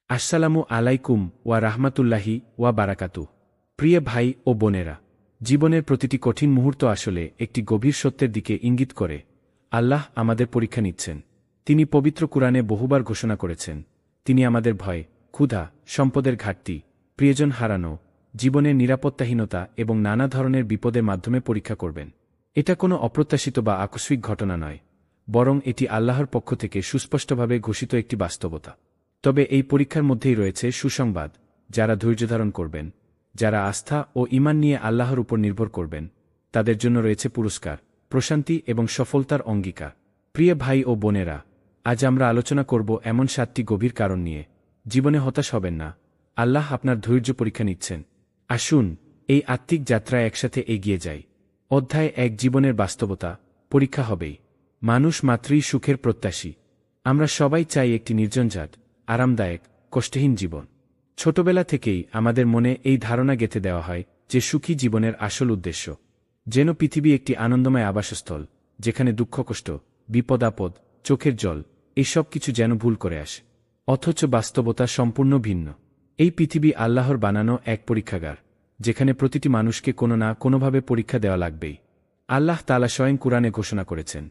আসসালামু আলাইকুম ওয়া রাহমাতুল্লাহি ওয়া বারাকাতুহ। প্রিয় ভাই ও বোনেরা, জীবনের প্রতিটি কঠিন মুহূর্ত আসলে একটি গভীর সত্যের দিকে ইঙ্গিত করে। আল্লাহ আমাদের পরীক্ষা নিচ্ছেন। তিনি পবিত্র কুরআনে বহুবার ঘোষণা করেছেন, তিনি আমাদের ভয়, ক্ষুধা, সম্পদের ঘাটতি, প্রিয়জন হারানো, জীবনের নিরাপত্তাহীনতা এবং নানা ধরনের বিপদের মাধ্যমে পরীক্ষা করবেন। এটা কোনো অপ্রত্যাশিত বা আকস্মিক ঘটনা নয়, বরং এটি আল্লাহর পক্ষ থেকে সুস্পষ্টভাবে ঘোষিত একটি বাস্তবতা। তবে এই পরীক্ষার মধ্যেই রয়েছে সুসংবাদ। যারা ধৈর্যধারণ করবেন, যারা আস্থা ও ঈমান নিয়ে আল্লাহর উপর নির্ভর করবেন, তাদের জন্য রয়েছে পুরস্কার, প্রশান্তি এবং সফলতার অঙ্গীকার। প্রিয় ভাই ও বোনেরা, আজ আমরা আলোচনা করব এমন 7টি গভীর কারণ নিয়ে। জীবনে হতাশ হবেন না, আল্লাহ আপনার ধৈর্য পরীক্ষা নিচ্ছেন। আসুন এই আত্মিক যাত্রায় একসাথে এগিয়ে যাই। অধ্যায় 1, জীবনের বাস্তবতা। পরীক্ষা হবেই। মানুষ মাত্রই সুখের প্রত্যাশী। আমরা সবাই চাই একটি নির্ঝঞ্ঝাট, আরামদায়ক, কষ্টহীন জীবন। ছোটবেলা থেকেই আমাদের মনে এই ধারণা গেঁথে দেওয়া হয় যে সুখী জীবনের আসল উদ্দেশ্য। যেন পৃথিবী একটি আনন্দময় আবাসস্থল, যেখানে দুঃখ, কষ্ট, বিপদ আপদ, চোখের জল এইসব কিছু যেন ভুল করে আসে। অথচ বাস্তবতা সম্পূর্ণ ভিন্ন। এই পৃথিবী আল্লাহর বানানো এক পরীক্ষাগার, যেখানে প্রতিটি মানুষকে কোনো না কোনোভাবে পরীক্ষা দেওয়া লাগবেই। আল্লাহ তাআলা স্বয়ং কুরআনে ঘোষণা করেছেন,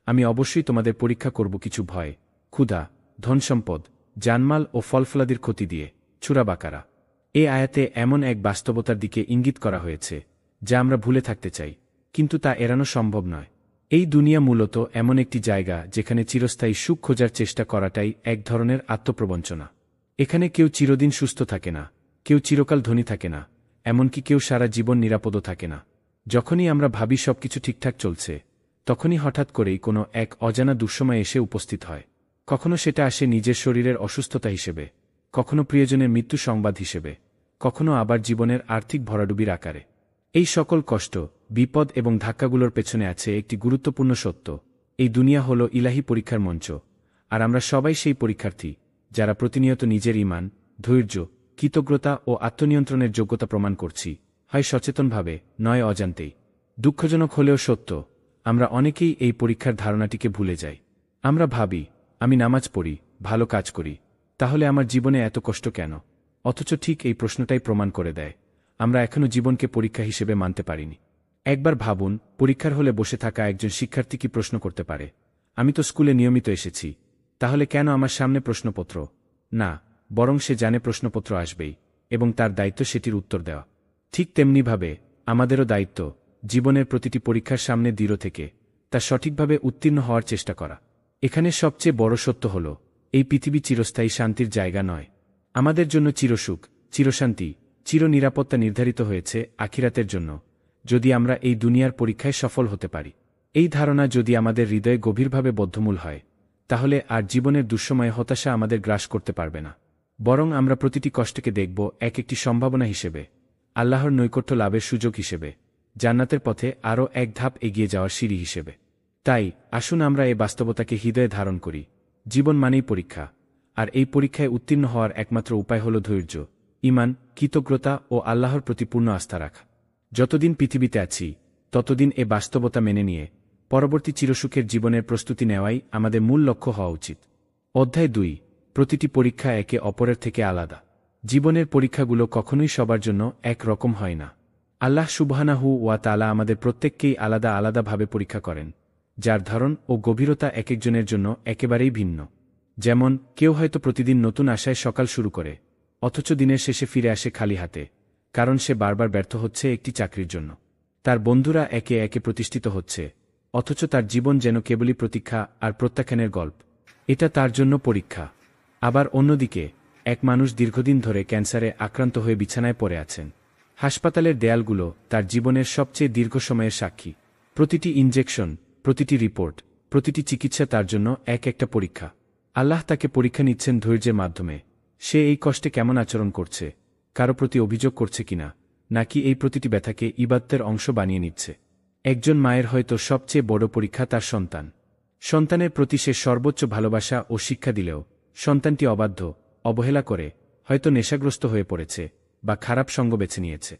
আমি অবশ্যই তোমাদের পরীক্ষা করব কিছু ভয়, ক্ষুধা, ধনসম্পদ, জানমাল ও ফলফলাদির ক্ষতি দিয়ে। সূরা বাকারা। এ আয়াতে এমন এক বাস্তবতার দিকে ইঙ্গিত করা হয়েছে যা আমরা ভুলে থাকতে চাই, কিন্তু তা এড়ানো সম্ভব নয়। এই দুনিয়া মূলত এমন একটি জায়গা যেখানে চিরস্থায়ী সুখ খোঁজার চেষ্টা করাটাই এক ধরনের আত্মপ্রবঞ্চনা। এখানে কেউ চিরদিন সুস্থ থাকে না, কেউ চিরকাল ধনী থাকে না, এমনকি কেউ সারা জীবন নিরাপদও থাকে না। যখনই আমরা ভাবি সবকিছু ঠিকঠাক চলছে, তখনই হঠাৎ করেই কোনো এক অজানা দুঃসময় এসে উপস্থিত হয়। কখনো সেটা আসে নিজের শরীরের অসুস্থতা হিসেবে, কখনো প্রিয়জনের মৃত্যু সংবাদ হিসেবে, কখনো আবার জীবনের আর্থিক ভরাডুবির আকারে। এই সকল কষ্ট, বিপদ এবং ধাক্কাগুলোর পেছনে আছে একটি গুরুত্বপূর্ণ সত্য: এই দুনিয়া হল ইলাহি পরীক্ষার মঞ্চ। আর আমরা সবাই সেই পরীক্ষার্থী, যারা প্রতিনিয়ত নিজের ঈমান, ধৈর্য, কৃতজ্ঞতা ও আত্মনিয়ন্ত্রণের যোগ্যতা প্রমাণ করছি, হয় সচেতনভাবে, নয় অজান্তেই। দুঃখজনক হলেও সত্য, আমরা অনেকেই এই পরীক্ষার ধারণাটিকে ভুলে যাই। আমরা ভাবি, আমি নামাজ পড়ি, ভালো কাজ করি, তাহলে আমার জীবনে এত কষ্ট কেন? অথচ ঠিক এই প্রশ্নটাই প্রমাণ করে দেয় আমরা এখনও জীবনকে পরীক্ষা হিসেবে মানতে পারিনি। একবার ভাবুন, পরীক্ষার হলে বসে থাকা একজন শিক্ষার্থী কি প্রশ্ন করতে পারে, আমি তো স্কুলে নিয়মিত এসেছি, তাহলে কেন আমার সামনে প্রশ্নপত্র? না, বরং সে জানে প্রশ্নপত্র আসবেই, এবং তার দায়িত্ব সেটির উত্তর দেওয়া। ঠিক তেমনিভাবে আমাদেরও দায়িত্ব, জীবনের প্রতিটি পরীক্ষার সামনে দৃঢ় থেকে তা সঠিকভাবে উত্তীর্ণ হওয়ার চেষ্টা করা। এখানে সবচেয়ে বড় সত্য হল, এই পৃথিবী চিরস্থায়ী শান্তির জায়গা নয়। আমাদের জন্য চিরসুখ, চিরশান্তি, চির নিরাপত্তা নির্ধারিত হয়েছে আখিরাতের জন্য, যদি আমরা এই দুনিয়ার পরীক্ষায় সফল হতে পারি। এই ধারণা যদি আমাদের হৃদয়ে গভীরভাবে বদ্ধমূল হয়, তাহলে আর জীবনের দুঃসময়ে হতাশা আমাদের গ্রাস করতে পারবে না। বরং আমরা প্রতিটি কষ্টকে দেখব এক একটি সম্ভাবনা হিসেবে, আল্লাহর নৈকট্য লাভের সুযোগ হিসেবে, জান্নাতের পথে আরও এক ধাপ এগিয়ে যাওয়ার সিঁড়ি হিসেবে। তাই আসুন আমরা এই বাস্তবতাকে হৃদয়ে ধারণ করি। জীবন মানেই পরীক্ষা, আর এই পরীক্ষায় উত্তীর্ণ হওয়ার একমাত্র উপায় হল ধৈর্য, ঈমান, কৃতজ্ঞতা ও আল্লাহর প্রতি পূর্ণ আস্থা রাখা। যতদিন পৃথিবীতে আছি, ততদিন এ বাস্তবতা মেনে নিয়ে পরবর্তী চিরসুখের জীবনের প্রস্তুতি নেওয়াই আমাদের মূল লক্ষ্য হওয়া উচিত। অধ্যায় 2, প্রতিটি পরীক্ষা একে অপরের থেকে আলাদা। জীবনের পরীক্ষাগুলো কখনোই সবার জন্য এক রকম হয় না। আল্লাহ সুবহানাহু ওয়া তাআলা আমাদের প্রত্যেককেই আলাদা আলাদাভাবে পরীক্ষা করেন, যার ধরন ও গভীরতা একেকজনের জন্য একেবারেই ভিন্ন। যেমন, কেউ হয়তো প্রতিদিন নতুন আশায় সকাল শুরু করে, অথচ দিনের শেষে ফিরে আসে খালি হাতে, কারণ সে বারবার ব্যর্থ হচ্ছে একটি চাকরির জন্য। তার বন্ধুরা একে একে প্রতিষ্ঠিত হচ্ছে, অথচ তার জীবন যেন কেবলই প্রতীক্ষা আর প্রত্যাখ্যানের গল্প। এটা তার জন্য পরীক্ষা। আবার অন্যদিকে, এক মানুষ দীর্ঘদিন ধরে ক্যান্সারে আক্রান্ত হয়ে বিছানায় পড়ে আছেন। হাসপাতালের দেয়ালগুলো তার জীবনের সবচেয়ে দীর্ঘ সময়ের সাক্ষী। প্রতিটি ইনজেকশন, প্রতিটি রিপোর্ট, প্রতিটি চিকিৎসা তার জন্য এক একটা পরীক্ষা। আল্লাহ তাকে পরীক্ষা নিচ্ছেন ধৈর্যের মাধ্যমে। সে এই কষ্টে কেমন আচরণ করছে, কারো প্রতি অভিযোগ করছে কিনা, নাকি এই প্রতিটি ব্যথাকে ইবাদতের অংশ বানিয়ে নিচ্ছে। একজন মায়ের হয়তো সবচেয়ে বড় পরীক্ষা তার সন্তান। সন্তানের প্রতি সে সর্বোচ্চ ভালোবাসা ও শিক্ষা দিলেও সন্তানটি অবাধ্য, অবহেলা করে, হয়তো নেশাগ্রস্ত হয়ে পড়েছে বা খারাপ সঙ্গ বেছে নিয়েছে।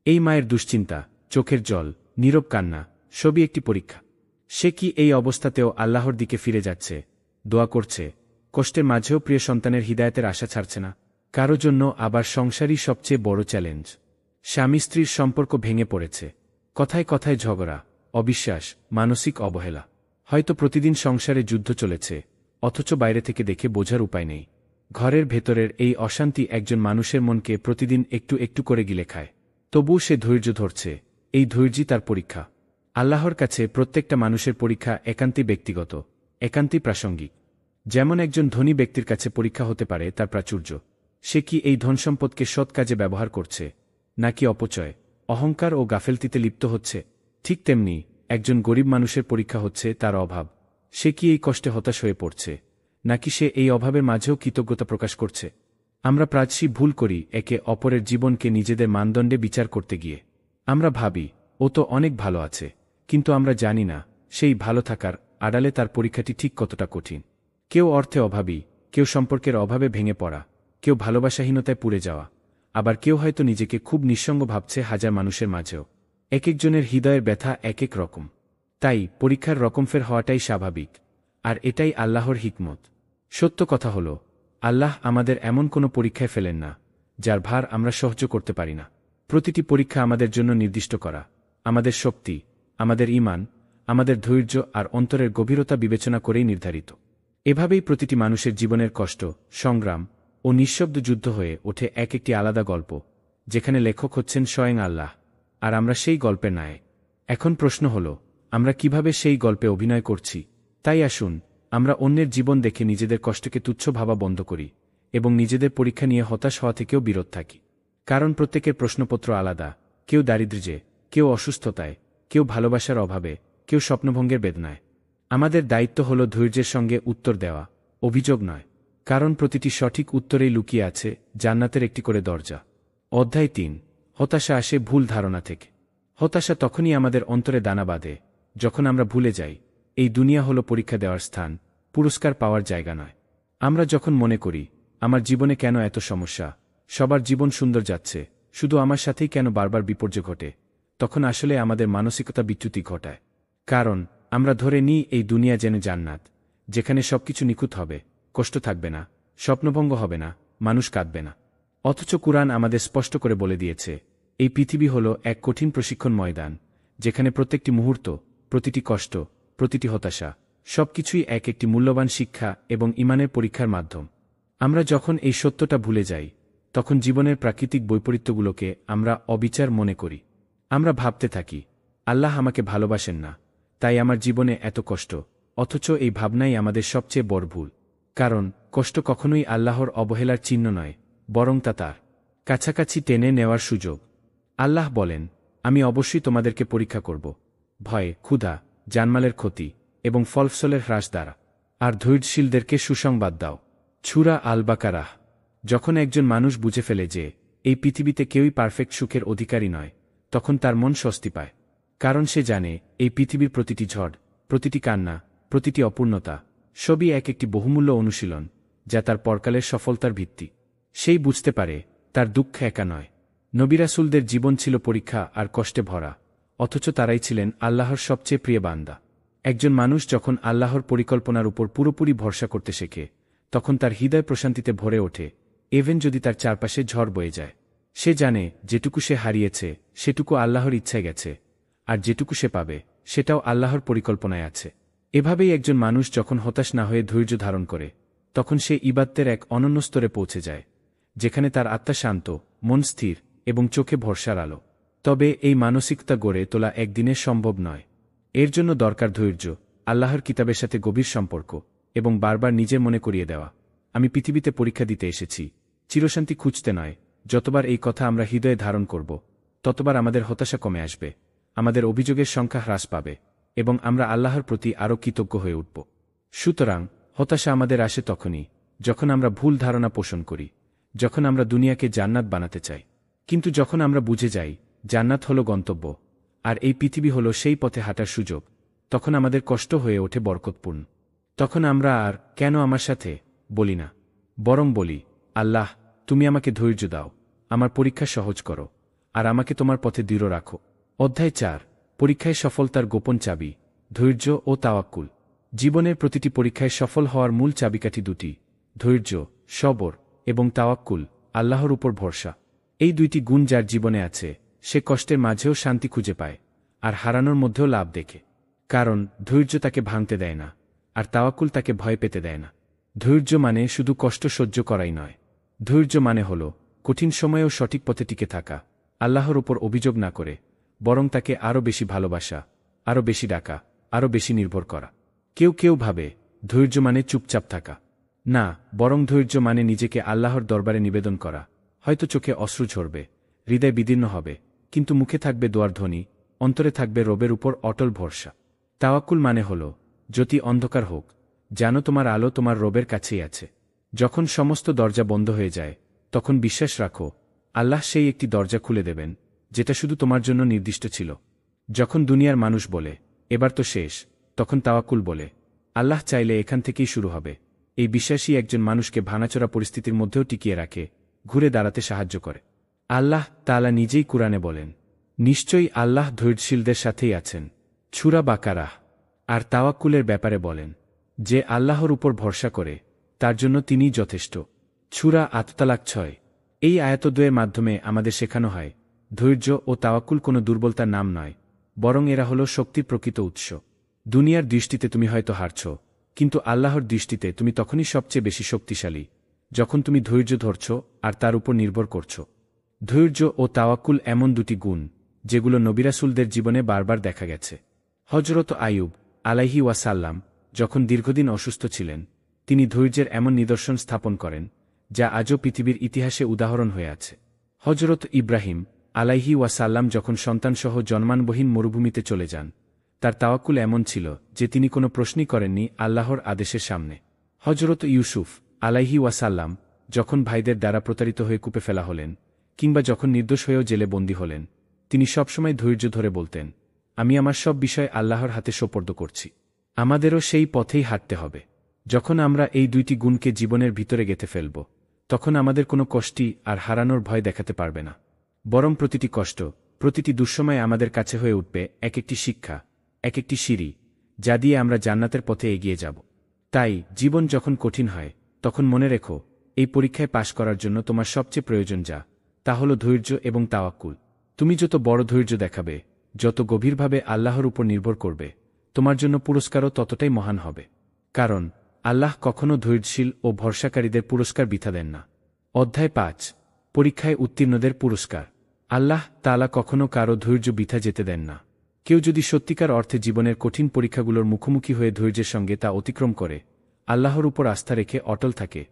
এই মায়ের দুশ্চিন্তা, চোখের জল, নীরব কান্না সবই একটি পরীক্ষা। সে কি এই অবস্থাতেও আল্লাহর দিকে ফিরে যাচ্ছে, দোয়া করছে, কষ্টের মাঝেও প্রিয় সন্তানের হিদায়াতের আশা ছাড়ছে না? কারো জন্য আবার সংসারই সবচেয়ে বড় চ্যালেঞ্জ। স্বামী স্ত্রীর সম্পর্ক ভেঙে পড়েছে, কথায় কথায় ঝগড়া, অবিশ্বাস, মানসিক অবহেলা। হয়তো প্রতিদিন সংসারে যুদ্ধ চলেছে, অথচ বাইরে থেকে দেখে বোঝার উপায় নেই। ঘরের ভেতরের এই অশান্তি একজন মানুষের মনকে প্রতিদিন একটু একটু করে গিলে খায়। তবুও সে ধৈর্য ধরছে, এই ধৈর্যই তার পরীক্ষা। আল্লাহর কাছে প্রত্যেকটা মানুষের পরীক্ষা একান্তই ব্যক্তিগত, একান্তই প্রাসঙ্গিক। যেমন একজন ধনী ব্যক্তির কাছে পরীক্ষা হতে পারে তার প্রাচুর্য, সে কি এই ধনসম্পদকে সৎ কাজে ব্যবহার করছে, নাকি অপচয়, অহংকার ও গাফেলতিতে লিপ্ত হচ্ছে। ঠিক তেমনি একজন গরিব মানুষের পরীক্ষা হচ্ছে তার অভাব, সে কি এই কষ্টে হতাশ হয়ে পড়ছে, নাকি সে এই অভাবের মাঝেও কৃতজ্ঞতা প্রকাশ করছে। আমরা প্রায়শই ভুল করি একে অপরের জীবনকে নিজেদের মানদণ্ডে বিচার করতে গিয়ে। আমরা ভাবি, ও তো অনেক ভালো আছে, কিন্তু আমরা জানি না সেই ভালো থাকার আড়ালে তার পরীক্ষাটি ঠিক কতটা কঠিন। কেউ অর্থে অভাবী, কেউ সম্পর্কের অভাবে ভেঙে পড়া, কেউ ভালোবাসাহীনতায় পুড়ে যাওয়া, আবার কেউ হয়তো নিজেকে খুব নিঃসঙ্গ ভাবছে হাজার মানুষের মাঝেও। এক একজনের হৃদয়ের ব্যথা এক এক রকম। তাই পরীক্ষার রকমফের হওয়াটাই স্বাভাবিক, আর এটাই আল্লাহর হিকমত। সত্য কথা হল, আল্লাহ আমাদের এমন কোনো পরীক্ষায় ফেলেন না যার ভার আমরা সহ্য করতে পারি না। প্রতিটি পরীক্ষা আমাদের জন্য নির্দিষ্ট করা, আমাদের শক্তি, আমাদের ঈমান, আমাদের ধৈর্য আর অন্তরের গভীরতা বিবেচনা করেই নির্ধারিত। এভাবেই প্রতিটি মানুষের জীবনের কষ্ট, সংগ্রাম ও নিঃশব্দ যুদ্ধ হয়ে ওঠে এক একটি আলাদা গল্প, যেখানে লেখক হচ্ছেন স্বয়ং আল্লাহ, আর আমরা সেই গল্পের নায়ক। এখন প্রশ্ন হল, আমরা কিভাবে সেই গল্পে অভিনয় করছি? তাই আসুন আমরা অন্যের জীবন দেখে নিজেদের কষ্টকে তুচ্ছ ভাবা বন্ধ করি এবং নিজেদের পরীক্ষা নিয়ে হতাশ হওয়া থেকেও বিরত থাকি। কারণ প্রত্যেকের প্রশ্নপত্র আলাদা, কেউ দারিদ্র্যে, কেউ অসুস্থতায়, কেউ ভালোবাসার অভাবে, কেউ স্বপ্নভঙ্গের বেদনায়। আমাদের দায়িত্ব হল ধৈর্যের সঙ্গে উত্তর দেওয়া, অভিযোগ নয়। কারণ প্রতিটি সঠিক উত্তরেই লুকিয়ে আছে জান্নাতের একটি করে দরজা। অধ্যায় ৩। হতাশা আসে ভুল ধারণা থেকে। হতাশা তখনই আমাদের অন্তরে দানা বাঁধে যখন আমরা ভুলে যাই এই দুনিয়া হলো পরীক্ষা দেওয়ার স্থান, পুরস্কার পাওয়ার জায়গা নয়। আমরা যখন মনে করি আমার জীবনে কেন এত সমস্যা, সবার জীবন সুন্দর যাচ্ছে, শুধু আমার সাথেই কেন বারবার বিপর্যয় ঘটে, তখন আসলে আমাদের মানসিকতা বিচ্যুতি ঘটায়। কারণ আমরা ধরে নিই এই দুনিয়া যেন জান্নাত, যেখানে সবকিছু নিখুঁত হবে, কষ্ট থাকবে না, স্বপ্নভঙ্গ হবে না, মানুষ কাঁদবে না। অথচ কুরআন আমাদের স্পষ্ট করে বলে দিয়েছে, এই পৃথিবী হল এক কঠিন প্রশিক্ষণ ময়দান, যেখানে প্রত্যেকটি মুহূর্ত, প্রতিটি কষ্ট, প্রতিটি হতাশা, সবকিছুই এক একটি মূল্যবান শিক্ষা এবং ঈমানের পরীক্ষার মাধ্যম। আমরা যখন এই সত্যটা ভুলে যাই, তখন জীবনের প্রাকৃতিক বৈপরীত্যগুলোকে আমরা অবিচার মনে করি। আমরা ভাবতে থাকি, আল্লাহ আমাকে ভালোবাসেন না, তাই আমার জীবনে এত কষ্ট। অথচ এই ভাবনাই আমাদের সবচেয়ে বড় ভুল। কারণ কষ্ট কখনোই আল্লাহর অবহেলার চিহ্ন নয়, বরং তা তার কাছাকাছি টেনে নেওয়ার সুযোগ। আল্লাহ বলেন, আমি অবশ্যই তোমাদেরকে পরীক্ষা করব, ভয়, ক্ষুধা, জানমালের ক্ষতি এবং ফলফসলের হ্রাস দ্বারা, আর ধৈর্যশীলদেরকে সুসংবাদ দাও। সূরা আল বাকারাহ। যখন একজন মানুষ বুঝে ফেলে যে এই পৃথিবীতে কেউই পারফেক্ট সুখের অধিকারী নয়, তখন তার মন স্বস্তি পায়। কারণ সে জানে এই পৃথিবীর প্রতিটি ঝড়, প্রতিটি কান্না, প্রতিটি অপূর্ণতা সবই এক একটি বহুমূল্য অনুশীলন, যা তার পরকালের সফলতার ভিত্তি। সেই বুঝতে পারে তার দুঃখ একা নয়। নবী রাসূলদের জীবন ছিল পরীক্ষা আর কষ্টে ভরা, অথচ তারাই ছিলেন আল্লাহর সবচেয়ে প্রিয় বান্দা। একজন মানুষ যখন আল্লাহর পরিকল্পনার উপর পুরোপুরি ভরসা করতে শেখে, তখন তার হৃদয় প্রশান্তিতে ভরে ওঠে, ইভেন যদি তার চারপাশে ঝড় বয়ে যায়। সে জানে যেটুকু সে হারিয়েছে সেটুকু আল্লাহর ইচ্ছায় গেছে, আর যেটুকু সে পাবে সেটাও আল্লাহর পরিকল্পনায় আছে। এভাবেই একজন মানুষ যখন হতাশ না হয়ে ধৈর্য ধারণ করে, তখন সে ইবাদতের এক অনন্য স্তরে পৌঁছে যায়, যেখানে তার আত্মা শান্ত, মন স্থির এবং চোখে ভরসার আলো। তবে এই মানসিকতা গড়ে তোলা একদিনে সম্ভব নয়। এর জন্য দরকার ধৈর্য, আল্লাহর কিতাবের সাথে গভীর সম্পর্ক এবং বারবার নিজের মনে করিয়ে দেওয়া, আমি পৃথিবীতে পরীক্ষা দিতে এসেছি, চিরশান্তি খুঁজতে নয়। যতবার এই কথা আমরা হৃদয়ে ধারণ করব, ততবার আমাদের হতাশা কমে আসবে, আমাদের অভিযোগের সংখ্যা হ্রাস পাবে এবং আমরা আল্লাহর প্রতি আরও কৃতজ্ঞ হয়ে উঠব। সুতরাং হতাশা আমাদের আসে তখনই যখন আমরা ভুল ধারণা পোষণ করি, যখন আমরা দুনিয়াকে জান্নাত বানাতে চাই। কিন্তু যখন আমরা বুঝে যাই জান্নাত হলো গন্তব্য, আর এই পৃথিবী হলো সেই পথে হাঁটার সুযোগ, তখন আমাদের কষ্ট হয়ে ওঠে বরকতপূর্ণ। তখন আমরা আর কেন আমার সাথে বলি না, বরং বলি, আল্লাহ, তুমি আমাকে ধৈর্য দাও, আমার পরীক্ষা সহজ করো, আর আমাকে তোমার পথে দৃঢ় রাখো। অধ্যায় ৪। পরীক্ষায় সফলতার গোপন চাবি, ধৈর্য ও তাওয়াক্কুল। জীবনের প্রতিটি পরীক্ষায় সফল হওয়ার মূল চাবিকাঠি দুটি, ধৈর্য, সবর এবং তাওয়াক্কুল, আল্লাহর উপর ভরসা। এই দুইটি গুণ যার জীবনে আছে, সে কষ্টের মাঝেও শান্তি খুঁজে পায়, আর হারানোর মধ্যেও লাভ দেখে। কারণ ধৈর্য তাকে ভাঙতে দেয় না, আর তাওয়াক্কুল তাকে ভয় পেতে দেয় না। ধৈর্য মানে শুধু কষ্ট সহ্য করাই নয়। ধৈর্য মানে হল কঠিন সময়েও সঠিক পথে টিকে থাকা, আল্লাহর উপর অভিযোগ না করে, বরং তাকে আরও বেশি ভালোবাসা, আরও বেশি ডাকা, আরও বেশি নির্ভর করা। কেউ কেউ ভাবে ধৈর্য মানে চুপচাপ থাকা। না, বরং ধৈর্য মানে নিজেকে আল্লাহর দরবারে নিবেদন করা। হয়তো চোখে অশ্রু ঝরবে, হৃদয় বিদীর্ণ হবে, কিন্তু মুখে থাকবে দোয়ার ধ্বনি, অন্তরে থাকবে রবের উপর অটল ভরসা। তাওয়াক্কুল মানে হল যদি অন্ধকার হোক, জানো তোমার আলো তোমার রবের কাছেই আছে। যখন সমস্ত দরজা বন্ধ হয়ে যায়, তখন বিশ্বাস রাখো আল্লাহ সেই একটি দরজা খুলে দেবেন, যেটা শুধু তোমার জন্য নির্দিষ্ট ছিল। যখন দুনিয়ার মানুষ বলে এবার তো শেষ, তখন তাওয়াক্কুল বলে আল্লাহ চাইলে এখান থেকেই শুরু হবে। এই বিশ্বাসই একজন মানুষকে ভাঙাচোরা পরিস্থিতির মধ্যেও টিকিয়ে রাখে, ঘুরে দাঁড়াতে সাহায্য করে। আল্লাহ তাআলা নিজেই কুরআনে বলেন, নিশ্চয়ই আল্লাহ ধৈর্যশীলদের সাথেই আছেন। সূরা বাকারাহ। আর তাওয়াক্কুলের ব্যাপারে বলেন, যে আল্লাহর উপর ভরসা করে তার জন্য তিনিই যথেষ্ট। সূরা আত-তালাক 6। এই আয়াতদ্বয়ের মাধ্যমে আমাদের শেখানো হয় ধৈর্য ও তাওয়াক্কুল কোনো দুর্বলতার নাম নয়, বরং এরা হল শক্তির প্রকৃত উৎস। দুনিয়ার দৃষ্টিতে তুমি হয়তো হারছ, কিন্তু আল্লাহর দৃষ্টিতে তুমি তখনই সবচেয়ে বেশি শক্তিশালী, যখন তুমি ধৈর্য ধরছ আর তার উপর নির্ভর করছ। ধৈর্য ও তাওয়াক্কুল এমন দুটি গুণ যেগুলো নবী রাসূলদের জীবনে বারবার দেখা গেছে। হযরত আইয়ুব আলাইহি ওয়াসাল্লাম যখন দীর্ঘদিন অসুস্থ ছিলেন, তিনি ধৈর্যের এমন নিদর্শন স্থাপন করেন যা আজও পৃথিবীর ইতিহাসে উদাহরণ হয়ে আছে। হযরত ইব্রাহিম আলাইহি ওয়াসাল্লাম যখন সন্তানসহ জন্মানবহীন মরুভূমিতে চলে যান, তার তাওয়াক্কুল এমন ছিল যে তিনি কোনো প্রশ্নই করেননি আল্লাহর আদেশের সামনে। হযরত ইউসুফ আলাইহি ওয়াসাল্লাম যখন ভাইদের দ্বারা প্রতারিত হয়ে কূপে ফেলা হলেন, কিংবা যখন নির্দোষ হয়েও জেলে বন্দী হলেন, তিনি সবসময় ধৈর্য ধরে বলতেন, আমি আমার সব বিষয় আল্লাহর হাতে সোপর্দ করছি। আমাদেরও সেই পথেই হাঁটতে হবে। যখন আমরা এই দুইটি গুণকে জীবনের ভিতরে গেঁথে ফেলব, তখন আমাদের কোনো কষ্টই আর হারানোর ভয় দেখাতে পারবে না, বরং প্রতিটি কষ্ট, প্রতিটি দুঃসময় আমাদের কাছে হয়ে উঠবে এক একটি শিক্ষা, এক একটি সিঁড়ি, যা দিয়ে আমরা জান্নাতের পথে এগিয়ে যাব। তাই জীবন যখন কঠিন হয়, তখন মনে রেখো এই পরীক্ষায় পাশ করার জন্য তোমার সবচেয়ে প্রয়োজন তা হল ধৈর্য এবং তাওয়াক্কুল। তুমি যত বড় ধৈর্য দেখাবে, যত গভীরভাবে আল্লাহর উপর নির্ভর করবে, তোমার জন্য পুরস্কারও ততটাই মহান হবে। কারণ আল্লাহ কখনও ধৈর্যশীল ও ভরসাকারীদের পুরস্কার বৃথা দেন না। অধ্যায় 5। পরীক্ষায় উত্তীর্ণদের পুরস্কার। আল্লাহ তাআলা কখনও কারো ধৈর্য বৃথা যেতে দেন না। কেউ যদি সত্যিকার অর্থে জীবনের কঠিন পরীক্ষাগুলোর মুখোমুখি হয়ে ধৈর্যের সঙ্গে তা অতিক্রম করে, আল্লাহর উপর আস্থা রেখে অটল থাকে,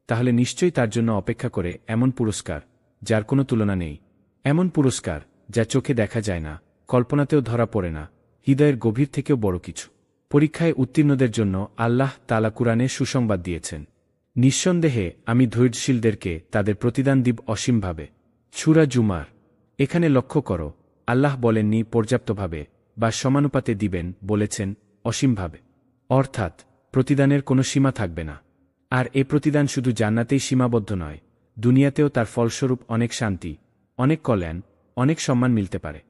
তাহলে নিশ্চয়ই তার জন্য অপেক্ষা করে এমন পুরস্কার যার কোনো তুলনা নেই। এমন পুরস্কার যা চোখে দেখা যায় না, কল্পনাতেও ধরা পড়ে না, হৃদয়ের গভীর থেকেও বড় কিছু। পরীক্ষায় উত্তীর্ণদের জন্য আল্লাহ তাআলা কুরআনে সুসংবাদ দিয়েছেন, নিঃসন্দেহে আমি ধৈর্যশীলদেরকে তাদের প্রতিদান দিব অসীমভাবে। সূরা জুমার। এখানে লক্ষ্য করো, আল্লাহ বলেননি পর্যাপ্তভাবে বা সমানুপাতে দিবেন, বলেছেন অসীমভাবে। অর্থাৎ প্রতিদানের কোনো সীমা থাকবে না। আর এ প্রতিদান শুধু জান্নাতেই সীমাবদ্ধ নয়, দুনিয়াতেও তার ফলস্বরূপ অনেক শান্তি, অনেক কল্যাণ, অনেক সম্মান মিলতে পারে।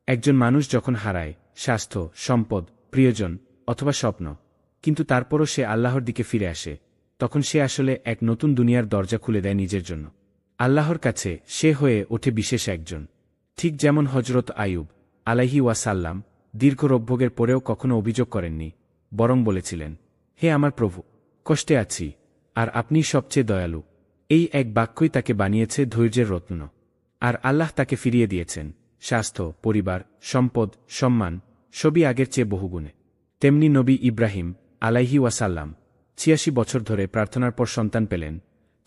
একজন মানুষ যখন হারায় স্বাস্থ্য, সম্পদ, প্রিয়জন অথবা স্বপ্ন, কিন্তু তারপরও সে আল্লাহর দিকে ফিরে আসে, তখন সে আসলে এক নতুন দুনিয়ার দরজা খুলে দেয় নিজের জন্য। আল্লাহর কাছে সে হয়ে ওঠে বিশেষ একজন। ঠিক যেমন হযরত আইয়ুব আলাইহি ওয়াসাল্লাম দীর্ঘ রোগভোগের পরেও কখনো অভিযোগ করেননি, বরং বলেছিলেন, হে আমার প্রভু, কষ্টে আছি, আর আপনি সবচেয়ে দয়ালু। এই এক বাক্যই তাকে বানিয়েছে ধৈর্যের রত্ন। আর আল্লাহ তাকে ফিরিয়ে দিয়েছেন স্বাস্থ্য, পরিবার, সম্পদ, সম্মান, সবই আগের চেয়ে বহুগুণে। তেমনি নবী ইব্রাহিম আলাইহি ওয়াসাল্লাম ৮৬ বছর ধরে প্রার্থনার পর সন্তান পেলেন।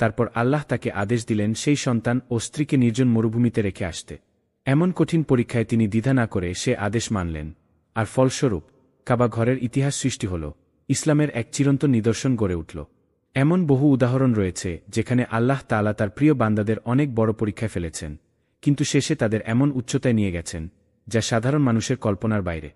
তারপর আল্লাহ তাকে আদেশ দিলেন সেই সন্তান ও স্ত্রীকে নির্জন মরুভূমিতে রেখে আসতে। এমন কঠিন পরীক্ষায় তিনি দ্বিধা না করে সে আদেশ মানলেন, আর ফলস্বরূপ কাবা ঘরের ইতিহাস সৃষ্টি হল, ইসলামের এক চিরন্তন নিদর্শন গড়ে উঠল। এমন বহু উদাহরণ রয়েছে যেখানে আল্লাহ তাআলা তার প্রিয় বান্দাদের অনেক বড় পরীক্ষায় ফেলেছেন, কিন্তু শেষে তাদের এমন উচ্চতায় নিয়ে গেছেন যা সাধারণ মানুষের কল্পনার বাইরে।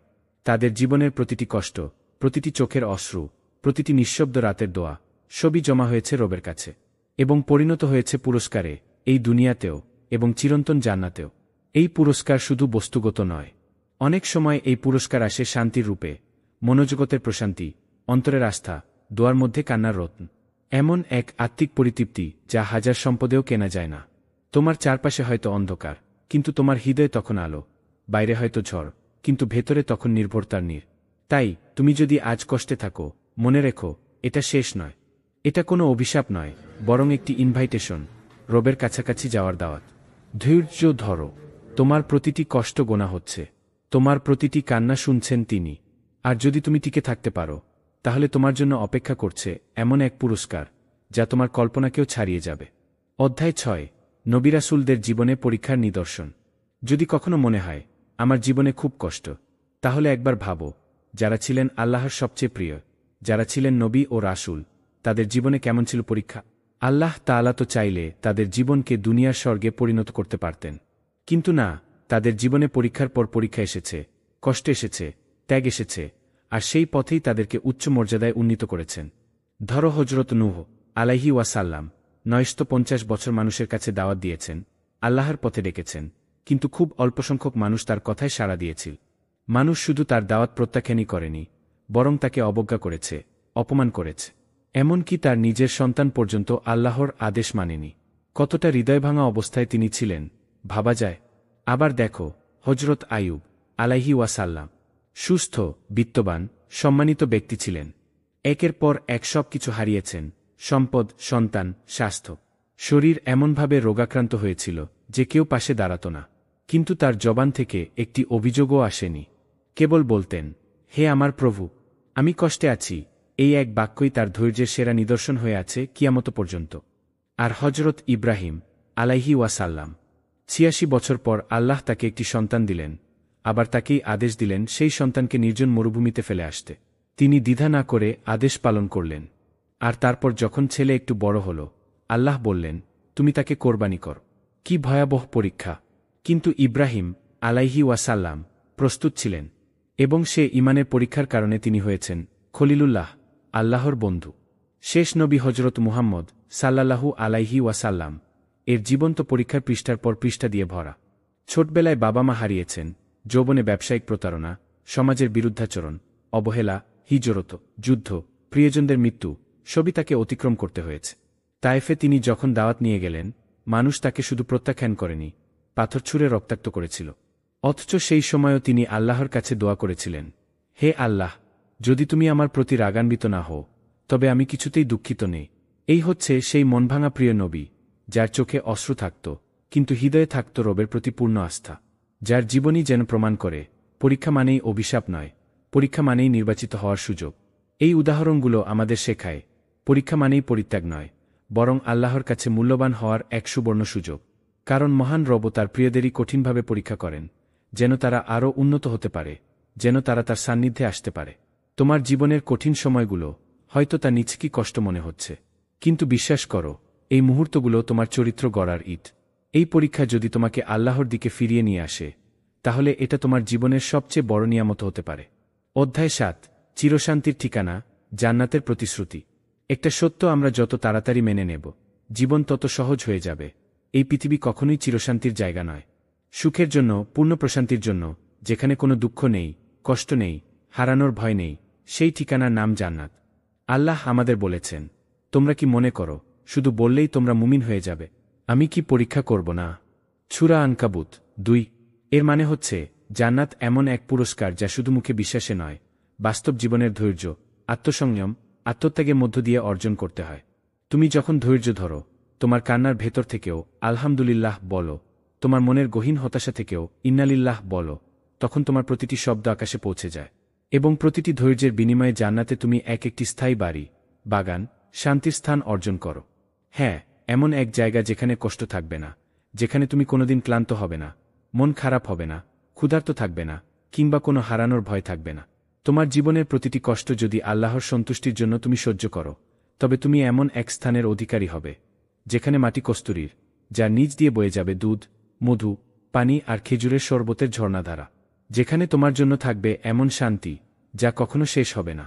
তাদের জীবনের প্রতিটি কষ্ট, প্রতিটি চোখের অশ্রু, প্রতিটি নিঃশব্দ রাতের দোয়া, সবই জমা হয়েছে রবের কাছে এবং পরিণত হয়েছে পুরস্কারে, এই দুনিয়াতেও এবং চিরন্তন জান্নাতেও। এই পুরস্কার শুধু বস্তুগত নয়, অনেক সময় এই পুরস্কার আসে শান্তির রূপে, মনোজগতের প্রশান্তি, অন্তরের আস্থা, দোয়ার মধ্যে কান্নার রত্ন, এমন এক আত্মিক পরিতৃপ্তি যা হাজার সম্পদেও কেনা যায় না। তোমার চারপাশে হয়তো অন্ধকার, কিন্তু তোমার হৃদয়ে তখন আলো, বাইরে হয়তো ঝড়, কিন্তু ভেতরে তখন নির্ভরতার নীড়। তাই তুমি যদি আজ কষ্টে থাকো, মনে রেখো, এটা শেষ নয়। এটা কোনো অভিশাপ নয়, বরং একটি ইনভাইটেশন, রবের কাছাকাছি যাওয়ার দাওয়াত। ধৈর্য ধরো, তোমার প্রতিটি কষ্ট গোনা হচ্ছে, তোমার প্রতিটি কান্না শুনছেন তিনি। আর যদি তুমি টিকে থাকতে পারো, তাহলে তোমার জন্য অপেক্ষা করছে এমন এক পুরস্কার যা তোমার কল্পনাকেও ছাড়িয়ে যাবে। অধ্যায় 6, নবী রাসূলদের জীবনে পরীক্ষার নিদর্শন। যদি কখনো মনে হয় আমার জীবনে খুব কষ্ট, তাহলে একবার ভাবো, যারা ছিলেন আল্লাহর সবচেয়ে প্রিয়, যারা ছিলেন নবী ও রাসূল, তাদের জীবনে কেমন ছিল পরীক্ষা? আল্লাহ তাআলা তো চাইলে তাদের জীবনকে দুনিয়ার স্বর্গে পরিণত করতে পারতেন। কিন্তু না, তাদের জীবনে পরীক্ষার পর পরীক্ষা এসেছে, কষ্ট এসেছে, ত্যাগ এসেছে, আর সেই পথেই তাদেরকে উচ্চ মর্যাদায় উন্নীত করেছেন। ধরো হযরত নূহ আলাইহি ওয়াসাল্লাম 950 বছর মানুষের কাছে দাওয়াত দিয়েছেন, আল্লাহর পথে ডেকেছেন, কিন্তু খুব অল্পসংখ্যক মানুষ তার কথায় সাড়া দিয়েছিল। মানুষ শুধু তার দাওয়াত প্রত্যাখ্যানই করেনি, বরং তাকে অবজ্ঞা করেছে, অপমান করেছে। এমনকি তার নিজের সন্তান পর্যন্ত আল্লাহর আদেশ মানেনি। কতটা হৃদয়ভাঙা অবস্থায় তিনি ছিলেন ভাবা যায়। আবার দেখো হযরত আইয়ুব আলাইহি ওয়াসাল্লাম, সুস্থ, বিত্তবান, সম্মানিত ব্যক্তি ছিলেন। একের পর এক সব কিছু হারিয়েছেন, সম্পদ, সন্তান, স্বাস্থ্য। শরীর এমনভাবে রোগাক্রান্ত হয়েছিল যে কেউ পাশে দাঁড়াত না। কিন্তু তার জবান থেকে একটি অভিযোগও আসেনি। কেবল বলতেন, হে আমার প্রভু, আমি কষ্টে আছি। এই এক বাক্যই তার ধৈর্যের সেরা নিদর্শন হয়ে আছে কিয়ামত পর্যন্ত। আর হযরত ইব্রাহিম আলাইহি ওয়াসাল্লাম, ৮৬ বছর পর আল্লাহ তাকে একটি সন্তান দিলেন, আবার তাকেই আদেশ দিলেন সেই সন্তানকে নির্জন মরুভূমিতে ফেলে আসতে। তিনি দ্বিধা না করে আদেশ পালন করলেন। আর তারপর যখন ছেলে একটু বড় হল, আল্লাহ বললেন, তুমি তাকে কোরবানি কর। কি ভয়াবহ পরীক্ষা! কিন্তু ইব্রাহিম আলাইহি ওয়াসাল্লাম প্রস্তুত ছিলেন, এবং সে ঈমানের পরীক্ষার কারণে তিনি হয়েছেন খলিলুল্লাহ, আল্লাহর বন্ধু। শেষ নবী হযরত মুহাম্মদ সাল্লাল্লাহু আলাইহি ওয়াসাল্লাম এর জীবন্ত পরীক্ষার পৃষ্ঠার পর পৃষ্ঠা দিয়ে ভরা। ছোটবেলায় বাবা মা হারিয়েছেন, যৌবনে ব্যবসায়িক প্রতারণা, সমাজের বিরুদ্ধাচরণ, অবহেলা, হিজরত, যুদ্ধ, প্রিয়জনদের মৃত্যু, সবই তাকে অতিক্রম করতে হয়েছে। তায়েফে তিনি যখন দাওয়াত নিয়ে গেলেন, মানুষ তাকে শুধু প্রত্যাখ্যান করেনি, পাথর ছুঁড়ে রক্তাক্ত করেছিল। অথচ সেই সময়ও তিনি আল্লাহর কাছে দোয়া করেছিলেন, হে আল্লাহ, যদি তুমি আমার প্রতি রাগান্বিত না হও, তবে আমি কিছুতেই দুঃখিত নেই। এই হচ্ছে সেই মনভাঙা প্রিয় নবী, যার চোখে অশ্রু থাকত, কিন্তু হৃদয়ে থাকত রবের প্রতি পূর্ণ আস্থা। যার জীবনই যেন প্রমাণ করে, পরীক্ষা মানেই অভিশাপ নয়, পরীক্ষা মানেই নির্বাচিত হওয়ার সুযোগ। এই উদাহরণগুলো আমাদের শেখায়, পরীক্ষা মানেই পরিত্যাগ নয়, বরং আল্লাহর কাছে মূল্যবান হওয়ার এক সুবর্ণ সুযোগ। কারণ মহান রব তার প্রিয়দেরই কঠিনভাবে পরীক্ষা করেন, যেন তারা আরও উন্নত হতে পারে, যেন তারা তার সান্নিধ্যে আসতে পারে। তোমার জীবনের কঠিন সময়গুলো হয়তো তা নিছকই কষ্ট মনে হচ্ছে, কিন্তু বিশ্বাস করো, এই মুহূর্তগুলো তোমার চরিত্র গড়ার ইট। এই পরীক্ষা যদি তোমাকে আল্লাহর দিকে ফিরিয়ে নিয়ে আসে, তাহলে এটা তোমার জীবনের সবচেয়ে বড় নিয়ামত হতে পারে। অধ্যায় 7, চিরশান্তির ঠিকানা, জান্নাতের প্রতিশ্রুতি। একটা সত্য আমরা যত তাড়াতাড়ি মেনে নেব, জীবন তত সহজ হয়ে যাবে। এই পৃথিবী কখনোই চিরশান্তির জায়গা নয়। সুখের জন্য, পূর্ণ প্রশান্তির জন্য, যেখানে কোনো দুঃখ নেই, কষ্ট নেই, হারানোর ভয় নেই, সেই ঠিকানার নাম জান্নাত। আল্লাহ আমাদের বলেছেন, তোমরা কি মনে করো শুধু বললেই তোমরা মুমিন হয়ে যাবে? আমি কি পরীক্ষা করব না? সূরা আনকাবুত 2। এর মানে হচ্ছে, জান্নাত এমন এক পুরস্কার যা শুধু মুখে বিশ্বাসে নয়, বাস্তব জীবনের ধৈর্য, আত্মসংযম, আত্মত্যাগের মধ্য দিয়ে অর্জন করতে হয়। তুমি যখন ধৈর্য ধরো, তোমার কান্নার ভেতর থেকেও আলহামদুলিল্লাহ বলো, তোমার মনের গহীন হতাশা থেকেও ইন্নালিল্লাহ বলো, তখন তোমার প্রতিটি শব্দ আকাশে পৌঁছে যায়। এবং প্রতিটি ধৈর্যের বিনিময়ে জান্নাতে তুমি একটি স্থায়ী বাড়ি, বাগান, শান্তির স্থান অর্জন করো। হ্যাঁ, এমন এক জায়গা যেখানে কষ্ট থাকবে না, যেখানে তুমি কোনোদিন ক্লান্ত হবে না, মন খারাপ হবে না, ক্ষুধার্ত থাকবে না, কিংবা কোনো হারানোর ভয় থাকবে না। তোমার জীবনের প্রতিটি কষ্ট যদি আল্লাহর সন্তুষ্টির জন্য তুমি সহ্য করো, তবে তুমি এমন এক স্থানের অধিকারী হবে, যেখানে মাটি কস্তুরীর, যার নিচ দিয়ে বয়ে যাবে দুধ, মধু, পানি আর খেজুরের শরবতের ঝর্ণাধারা। যেখানে তোমার জন্য থাকবে এমন শান্তি যা কখনো শেষ হবে না।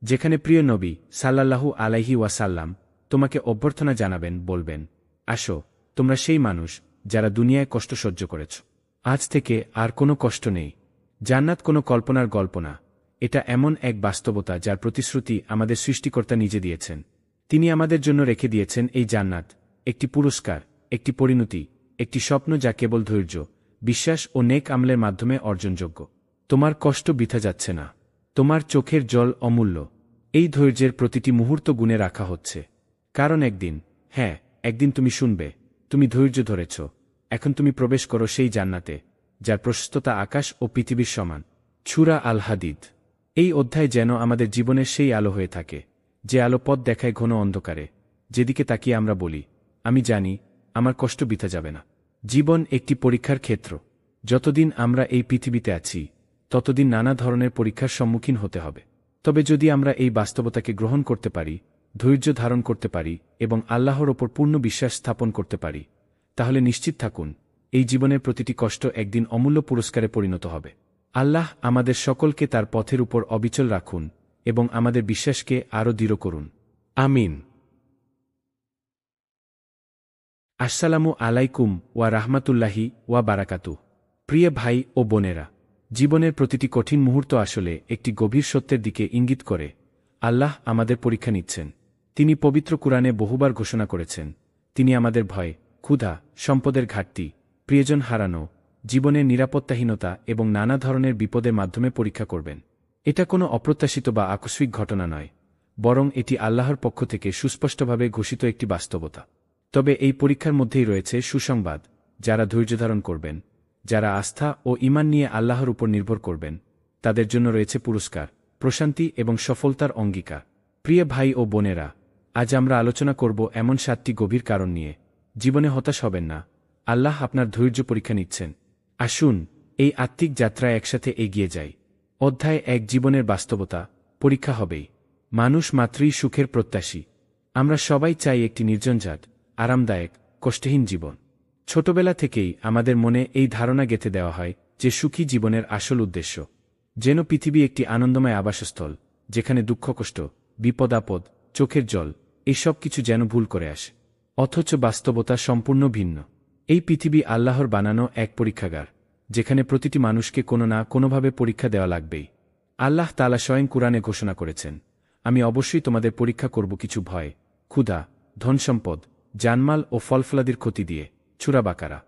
যেখানে প্রিয় নবী সাল্লাল্লাহু আলাইহি ওয়াসাল্লাম তোমাকে অভ্যর্থনা জানাবেন, বলবেন, আসো, তোমরা সেই মানুষ যারা দুনিয়ায় কষ্ট সহ্য করেছ। আজ থেকে আর কোনো কষ্ট নেই। জান্নাত কোনো কল্পনার গল্প না, এটা এমন এক বাস্তবতা যার প্রতিশ্রুতি আমাদের সৃষ্টিকর্তা নিজে দিয়েছেন। তিনি আমাদের জন্য রেখে দিয়েছেন এই জান্নাত, একটি পুরস্কার, একটি পরিণতি, একটি স্বপ্ন যা কেবল ধৈর্য, বিশ্বাস ও নেক আমলের মাধ্যমে অর্জনযোগ্য। তোমার কষ্ট বৃথা যাচ্ছে না। তোমার চোখের জল অমূল্য। এই ধৈর্যের প্রতিটি মুহূর্ত গুণে রাখা হচ্ছে। কারণ একদিন তুমি শুনবে, তুমি ধৈর্য ধরেছ, এখন তুমি প্রবেশ করো সেই জান্নাতে, যার প্রশস্ততা আকাশ ও পৃথিবীর সমান। সূরা আল হাদিদ। এই অধ্যায় যেন আমাদের জীবনের সেই আলো হয়ে থাকে, যে আলো পথ দেখায় ঘন অন্ধকারে, যেদিকে তাকিয়ে আমরা বলি, আমি জানি আমার কষ্ট বৃথা যাবে না। জীবন একটি পরীক্ষার ক্ষেত্র। যতদিন আমরা এই পৃথিবীতে আছি, ততদিন নানা ধরনের পরীক্ষার সম্মুখীন হতে হবে। তবে যদি আমরা এই বাস্তবতাকে গ্রহণ করতে পারি, ধৈর্য ধারণ করতে পারি এবং আল্লাহর ওপর পূর্ণ বিশ্বাস স্থাপন করতে পারি, তাহলে নিশ্চিত থাকুন, এই জীবনের প্রতিটি কষ্ট একদিন অমূল্য পুরস্কারে পরিণত হবে। আল্লাহ আমাদের সকলকে তার পথের উপর অবিচল রাখুন এবং আমাদের বিশ্বাসকে আরও দৃঢ় করুন। আমিন। আসসালামু আলাইকুম ওয়া রাহমাতুল্লাহি ওয়া বারাকাতুহ। প্রিয় ভাই ও বোনেরা, জীবনের প্রতিটি কঠিন মুহূর্ত আসলে একটি গভীর সত্যের দিকে ইঙ্গিত করে। আল্লাহ আমাদের পরীক্ষা নিচ্ছেন। তিনি পবিত্র কুরআনে বহুবার ঘোষণা করেছেন, তিনি আমাদের ভয়, ক্ষুধা, সম্পদের ঘাটতি, প্রিয়জন হারানো, জীবনের নিরাপত্তাহীনতা এবং নানা ধরনের বিপদের মাধ্যমে পরীক্ষা করবেন। এটা কোনো অপ্রত্যাশিত বা আকস্মিক ঘটনা নয়, বরং এটি আল্লাহর পক্ষ থেকে সুস্পষ্টভাবে ঘোষিত একটি বাস্তবতা। তবে এই পরীক্ষার মধ্যেই রয়েছে সুসংবাদ। যারা ধৈর্যধারণ করবেন, যারা আস্থা ও ঈমান নিয়ে আল্লাহর উপর নির্ভর করবেন, তাদের জন্য রয়েছে পুরস্কার, প্রশান্তি এবং সফলতার অঙ্গীকার। প্রিয় ভাই ও বোনেরা, আজ আমরা আলোচনা করব এমন 7টি গভীর কারণ নিয়ে। জীবনে হতাশ হবেন না, আল্লাহ আপনার ধৈর্য পরীক্ষা নিচ্ছেন। আসুন এই আত্মিক যাত্রায় একসাথে এগিয়ে যাই। অধ্যায় 1, জীবনের বাস্তবতা। পরীক্ষা হবেই। মানুষ মাত্রই সুখের প্রত্যাশী। আমরা সবাই চাই একটি নির্ঝঞ্ঝাট, আরামদায়ক, কষ্টহীন জীবন। ছোটবেলা থেকেই আমাদের মনে এই ধারণা গেঁথে দেওয়া হয় যে সুখী জীবনের আসল উদ্দেশ্য। যেন পৃথিবী একটি আনন্দময় আবাসস্থল, যেখানে দুঃখ, কষ্ট, বিপদ আপদ, চোখের জল, এই সব কিছু যেন ভুল করে আসে। অথচ বাস্তবতা সম্পূর্ণ ভিন্ন। এই পৃথিবী আল্লাহর বানানো এক পরীক্ষাগার, যেখানে প্রতিটি মানুষকে কোনো না কোনোভাবে পরীক্ষা দেওয়া লাগবেই। আল্লাহ তাআলা স্বয়ং কুরআনে ঘোষণা করেছেন, আমি অবশ্যই তোমাদের পরীক্ষা করব কিছু ভয়, ক্ষুধা, ধনসম্পদ, জানমাল ও ফলফলাদির ক্ষতি দিয়ে। সূরা বাকারা।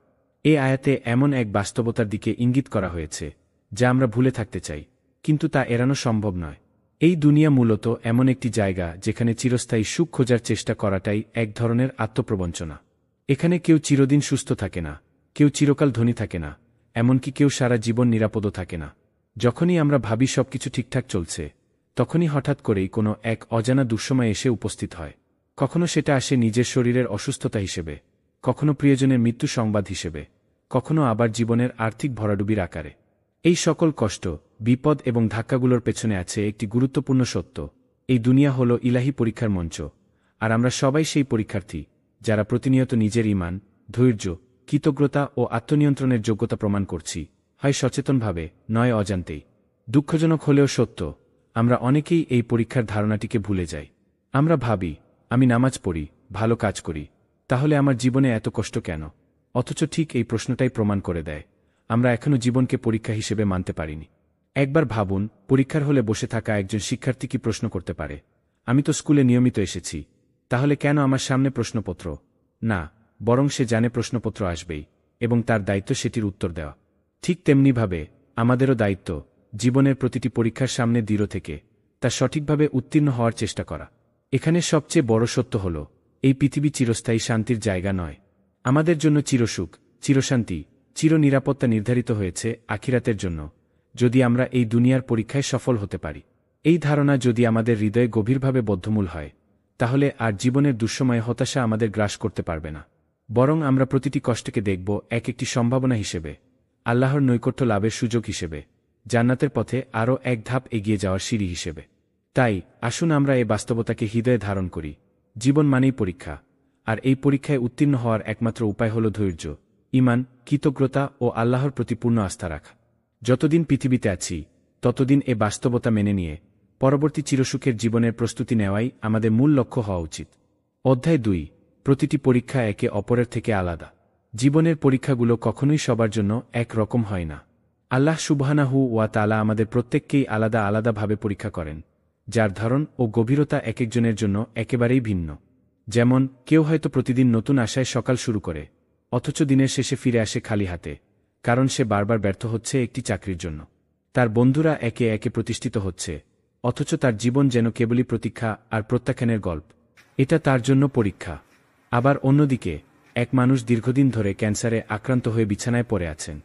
এ আয়াতে এমন এক বাস্তবতার দিকে ইঙ্গিত করা হয়েছে, যা আমরা ভুলে থাকতে চাই, কিন্তু তা এড়ানো সম্ভব নয়। এই দুনিয়া মূলত এমন একটি জায়গা যেখানে চিরস্থায়ী সুখ খোঁজার চেষ্টা করাটাই এক ধরনের আত্মপ্রবঞ্চনা। এখানে কেউ চিরদিন সুস্থ থাকে না, কেউ চিরকাল ধনী থাকে না, এমনকি কেউ সারা জীবন নিরাপদও থাকে না। যখনই আমরা ভাবি সবকিছু ঠিকঠাক চলছে, তখনই হঠাৎ করেই কোনো এক অজানা দুঃসময় এসে উপস্থিত হয়। কখনো সেটা আসে নিজের শরীরের অসুস্থতা হিসেবে, কখনো প্রিয়জনের মৃত্যু সংবাদ হিসেবে, কখনো আবার জীবনের আর্থিক ভরাডুবির আকারে। এই সকল কষ্ট, বিপদ এবং ধাক্কাগুলোর পেছনে আছে একটি গুরুত্বপূর্ণ সত্য: এই দুনিয়া হল ইলাহি পরীক্ষার মঞ্চ, আর আমরা সবাই সেই পরীক্ষার্থী, যারা প্রতিনিয়ত নিজের ঈমান, ধৈর্য, কৃতজ্ঞতা ও আত্মনিয়ন্ত্রণের যোগ্যতা প্রমাণ করছি, হয় সচেতনভাবে, নয় অজান্তেই। দুঃখজনক হলেও সত্য, আমরা অনেকেই এই পরীক্ষার ধারণাটিকে ভুলে যাই। আমরা ভাবি, আমি নামাজ পড়ি, ভালো কাজ করি, তাহলে আমার জীবনে এত কষ্ট কেন? অথচ ঠিক এই প্রশ্নটাই প্রমাণ করে দেয়, আমরা এখনও জীবনকে পরীক্ষা হিসেবে মানতে পারিনি। একবার ভাবুন, পরীক্ষার হলে বসে থাকা একজন শিক্ষার্থী কি প্রশ্ন করতে পারে, আমি তো স্কুলে নিয়মিত এসেছি, তাহলে কেন আমার সামনে প্রশ্নপত্র? না, বরং সে জানে প্রশ্নপত্র আসবেই, এবং তার দায়িত্ব সেটির উত্তর দেওয়া। ঠিক তেমনিভাবে আমাদেরও দায়িত্ব, জীবনের প্রতিটি পরীক্ষার সামনে দৃঢ় থেকে তা সঠিকভাবে উত্তীর্ণ হওয়ার চেষ্টা করা। এখানে সবচেয়ে বড় সত্য হল, এই পৃথিবী চিরস্থায়ী শান্তির জায়গা নয়। আমাদের জন্য চিরসুখ, চিরশান্তি, চির নিরাপত্তা নির্ধারিত হয়েছে আখিরাতের জন্য, যদি আমরা এই দুনিয়ার পরীক্ষায় সফল হতে পারি। এই ধারণা যদি আমাদের হৃদয়ে গভীরভাবে বদ্ধমূল হয়, তাহলে আর জীবনের দুঃসময়ে হতাশা আমাদের গ্রাস করতে পারবে না। বরং আমরা প্রতিটি কষ্টকে দেখব একটি সম্ভাবনা হিসেবে, আল্লাহর নৈকট্য লাভের সুযোগ হিসেবে, জান্নাতের পথে আরও এক ধাপ এগিয়ে যাওয়ার সিঁড়ি হিসেবে। তাই আসুন আমরা এই বাস্তবতাকে হৃদয়ে ধারণ করি। জীবন মানেই পরীক্ষা, আর এই পরীক্ষায় উত্তীর্ণ হওয়ার একমাত্র উপায় হল ধৈর্য, ঈমান, কৃতজ্ঞতা ও আল্লাহর প্রতি পূর্ণ আস্থা রাখা। যতদিন পৃথিবীতে আছি, ততদিন এ বাস্তবতা মেনে নিয়ে পরবর্তী চিরসুখের জীবনের প্রস্তুতি নেওয়াই আমাদের মূল লক্ষ্য হওয়া উচিত। অধ্যায় 2, প্রতিটি পরীক্ষা একে অপরের থেকে আলাদা। জীবনের পরীক্ষাগুলো কখনোই সবার জন্য এক রকম হয় না। আল্লাহ সুবহানাহু ওয়া তাআলা আমাদের প্রত্যেককেই আলাদা আলাদাভাবে পরীক্ষা করেন, যার ধরন ও গভীরতা একেকজনের জন্য একেবারেই ভিন্ন। যেমন, কেউ হয়তো প্রতিদিন নতুন আশায় সকাল শুরু করে, অথচ দিনের শেষে ফিরে আসে খালি হাতে, কারণ সে বারবার ব্যর্থ হচ্ছে একটি চাকরির জন্য। তার বন্ধুরা একে একে প্রতিষ্ঠিত হচ্ছে, অথচ তার জীবন যেন কেবলই প্রতীক্ষা আর প্রত্যাখ্যানের গল্প। এটা তার জন্য পরীক্ষা। আবার অন্যদিকে এক মানুষ দীর্ঘদিন ধরে ক্যান্সারে আক্রান্ত হয়ে বিছানায় পড়ে আছেন।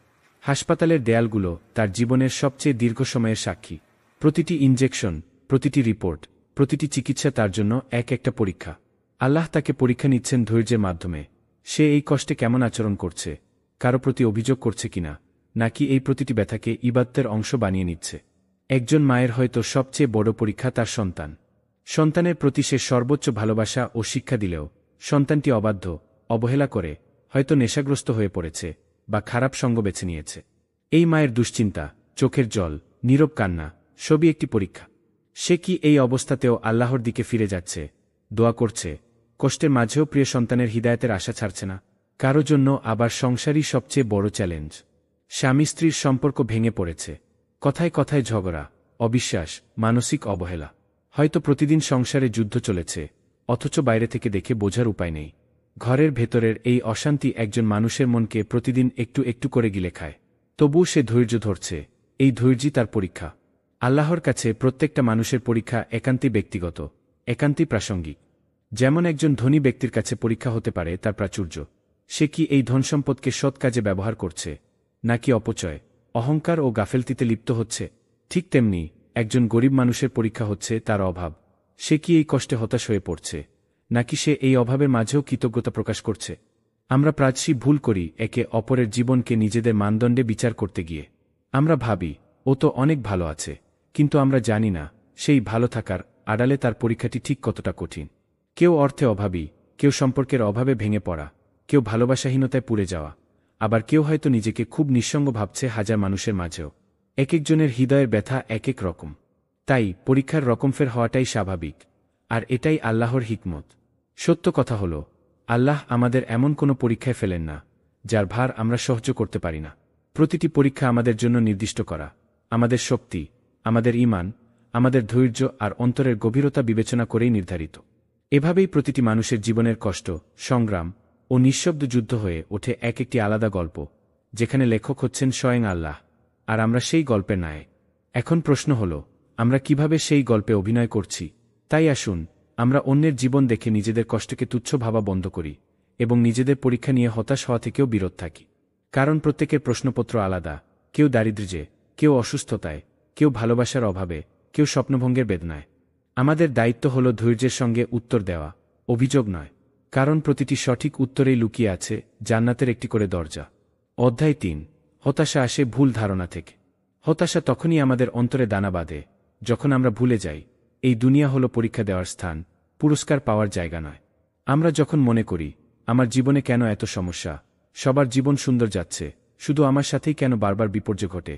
হাসপাতালের দেয়ালগুলো তার জীবনের সবচেয়ে দীর্ঘ সময়ের সাক্ষী। প্রতিটি ইনজেকশন, প্রতিটি রিপোর্ট, প্রতিটি চিকিৎসা তার জন্য এক একটা পরীক্ষা। আল্লাহ তাকে পরীক্ষা নিচ্ছেন ধৈর্যের মাধ্যমে। সে এই কষ্টে কেমন আচরণ করছে, কারো প্রতি অভিযোগ করছে কিনা, নাকি এই প্রতিটি ব্যথাকে ইবাদতের অংশ বানিয়ে নিচ্ছে। একজন মায়ের হয়তো সবচেয়ে বড় পরীক্ষা তার সন্তান। সন্তানের প্রতি সে সর্বোচ্চ ভালোবাসা ও শিক্ষা দিলেও সন্তানটি অবাধ্য, অবহেলা করে, হয়তো নেশাগ্রস্ত হয়ে পড়েছে বা খারাপ সঙ্গ বেছে নিয়েছে। এই মায়ের দুশ্চিন্তা, চোখের জল, নীরব কান্না সবই একটি পরীক্ষা। সে কি এই অবস্থাতেও আল্লাহর দিকে ফিরে যাচ্ছে, দোয়া করছে, কষ্টের মাঝেও প্রিয় সন্তানের হিদায়াতের আশা ছাড়ছে না? কারো জন্য আবার সংসারই সবচেয়ে বড় চ্যালেঞ্জ। স্বামী স্ত্রীর সম্পর্ক ভেঙে পড়েছে, কথায় কথায় ঝগড়া, অবিশ্বাস, মানসিক অবহেলা। হয়তো প্রতিদিন সংসারে যুদ্ধ চলেছে, অথচ বাইরে থেকে দেখে বোঝার উপায় নেই। ঘরের ভেতরের এই অশান্তি একজন মানুষের মনকে প্রতিদিন একটু একটু করে গিলে খায়। তবুও সে ধৈর্য ধরছে। এই ধৈর্যই তার পরীক্ষা। আল্লাহর কাছে প্রত্যেকটা মানুষের পরীক্ষা একান্তই ব্যক্তিগত, একান্তই প্রাসঙ্গিক। যেমন একজন ধনী ব্যক্তির কাছে পরীক্ষা হতে পারে তার প্রাচুর্য, সে কি এই ধনসম্পদকে সৎ কাজে ব্যবহার করছে, নাকি অপচয়, অহংকার ও গাফেলতিতে লিপ্ত হচ্ছে। ঠিক তেমনি একজন গরিব মানুষের পরীক্ষা হচ্ছে তার অভাব, সে কি এই কষ্টে হতাশ হয়ে পড়ছে, নাকি সে এই অভাবের মাঝেও কৃতজ্ঞতা প্রকাশ করছে। আমরা প্রায়শই ভুল করি একে অপরের জীবনকে নিজেদের মানদণ্ডে বিচার করতে গিয়ে। আমরা ভাবি, ও তো অনেক ভালো আছে, কিন্তু আমরা জানি না সেই ভালো থাকার আড়ালে তার পরীক্ষাটি ঠিক কতটা কঠিন। কেউ অর্থে অভাবী, কেউ সম্পর্কের অভাবে ভেঙে পড়া, কেউ ভালোবাসাহীনতায় পুড়ে যাওয়া, আবার কেউ হয়তো নিজেকে খুব নিঃসঙ্গ ভাবছে হাজার মানুষের মাঝেও। এক একজনের হৃদয়ের ব্যথা এক এক রকম। তাই পরীক্ষার রকমফের হওয়াটাই স্বাভাবিক, আর এটাই আল্লাহর হিকমত। সত্য কথা হল, আল্লাহ আমাদের এমন কোনো পরীক্ষায় ফেলেন না যার ভার আমরা সহ্য করতে পারি না। প্রতিটি পরীক্ষা আমাদের জন্য নির্দিষ্ট করা, আমাদের শক্তি, আমাদের ঈমান, আমাদের ধৈর্য আর অন্তরের গভীরতা বিবেচনা করেই নির্ধারিত। এভাবেই প্রতিটি মানুষের জীবনের কষ্ট, সংগ্রাম ও নিঃশব্দ যুদ্ধ হয়ে ওঠে এক একটি আলাদা গল্প, যেখানে লেখক হচ্ছেন স্বয়ং আল্লাহ, আর আমরা সেই গল্পের নায়ক। এখন প্রশ্ন হল, আমরা কিভাবে সেই গল্পে অভিনয় করছি? তাই আসুন আমরা অন্যের জীবন দেখে নিজেদের কষ্টকে তুচ্ছ ভাবা বন্ধ করি এবং নিজেদের পরীক্ষা নিয়ে হতাশ হওয়া থেকেও বিরত থাকি। কারণ প্রত্যেকের প্রশ্নপত্র আলাদা, কেউ দারিদ্র্যে, কেউ অসুস্থতায়, কেউ ভালোবাসার অভাবে, কেউ স্বপ্নভঙ্গের বেদনায়। আমাদের দায়িত্ব হল ধৈর্যের সঙ্গে উত্তর দেওয়া, অভিযোগ নয়। কারণ প্রতিটি সঠিক উত্তরেই লুকিয়ে আছে জান্নাতের একটি করে দরজা। অধ্যায় ৩। হতাশা আসে ভুল ধারণা থেকে। হতাশা তখনই আমাদের অন্তরে দানা বাঁধে যখন আমরা ভুলে যাই এই দুনিয়া হলো পরীক্ষা দেওয়ার স্থান, পুরস্কার পাওয়ার জায়গা নয়। আমরা যখন মনে করি আমার জীবনে কেন এত সমস্যা, সবার জীবন সুন্দর যাচ্ছে, শুধু আমার সাথেই কেন বারবার বিপর্যয় ঘটে,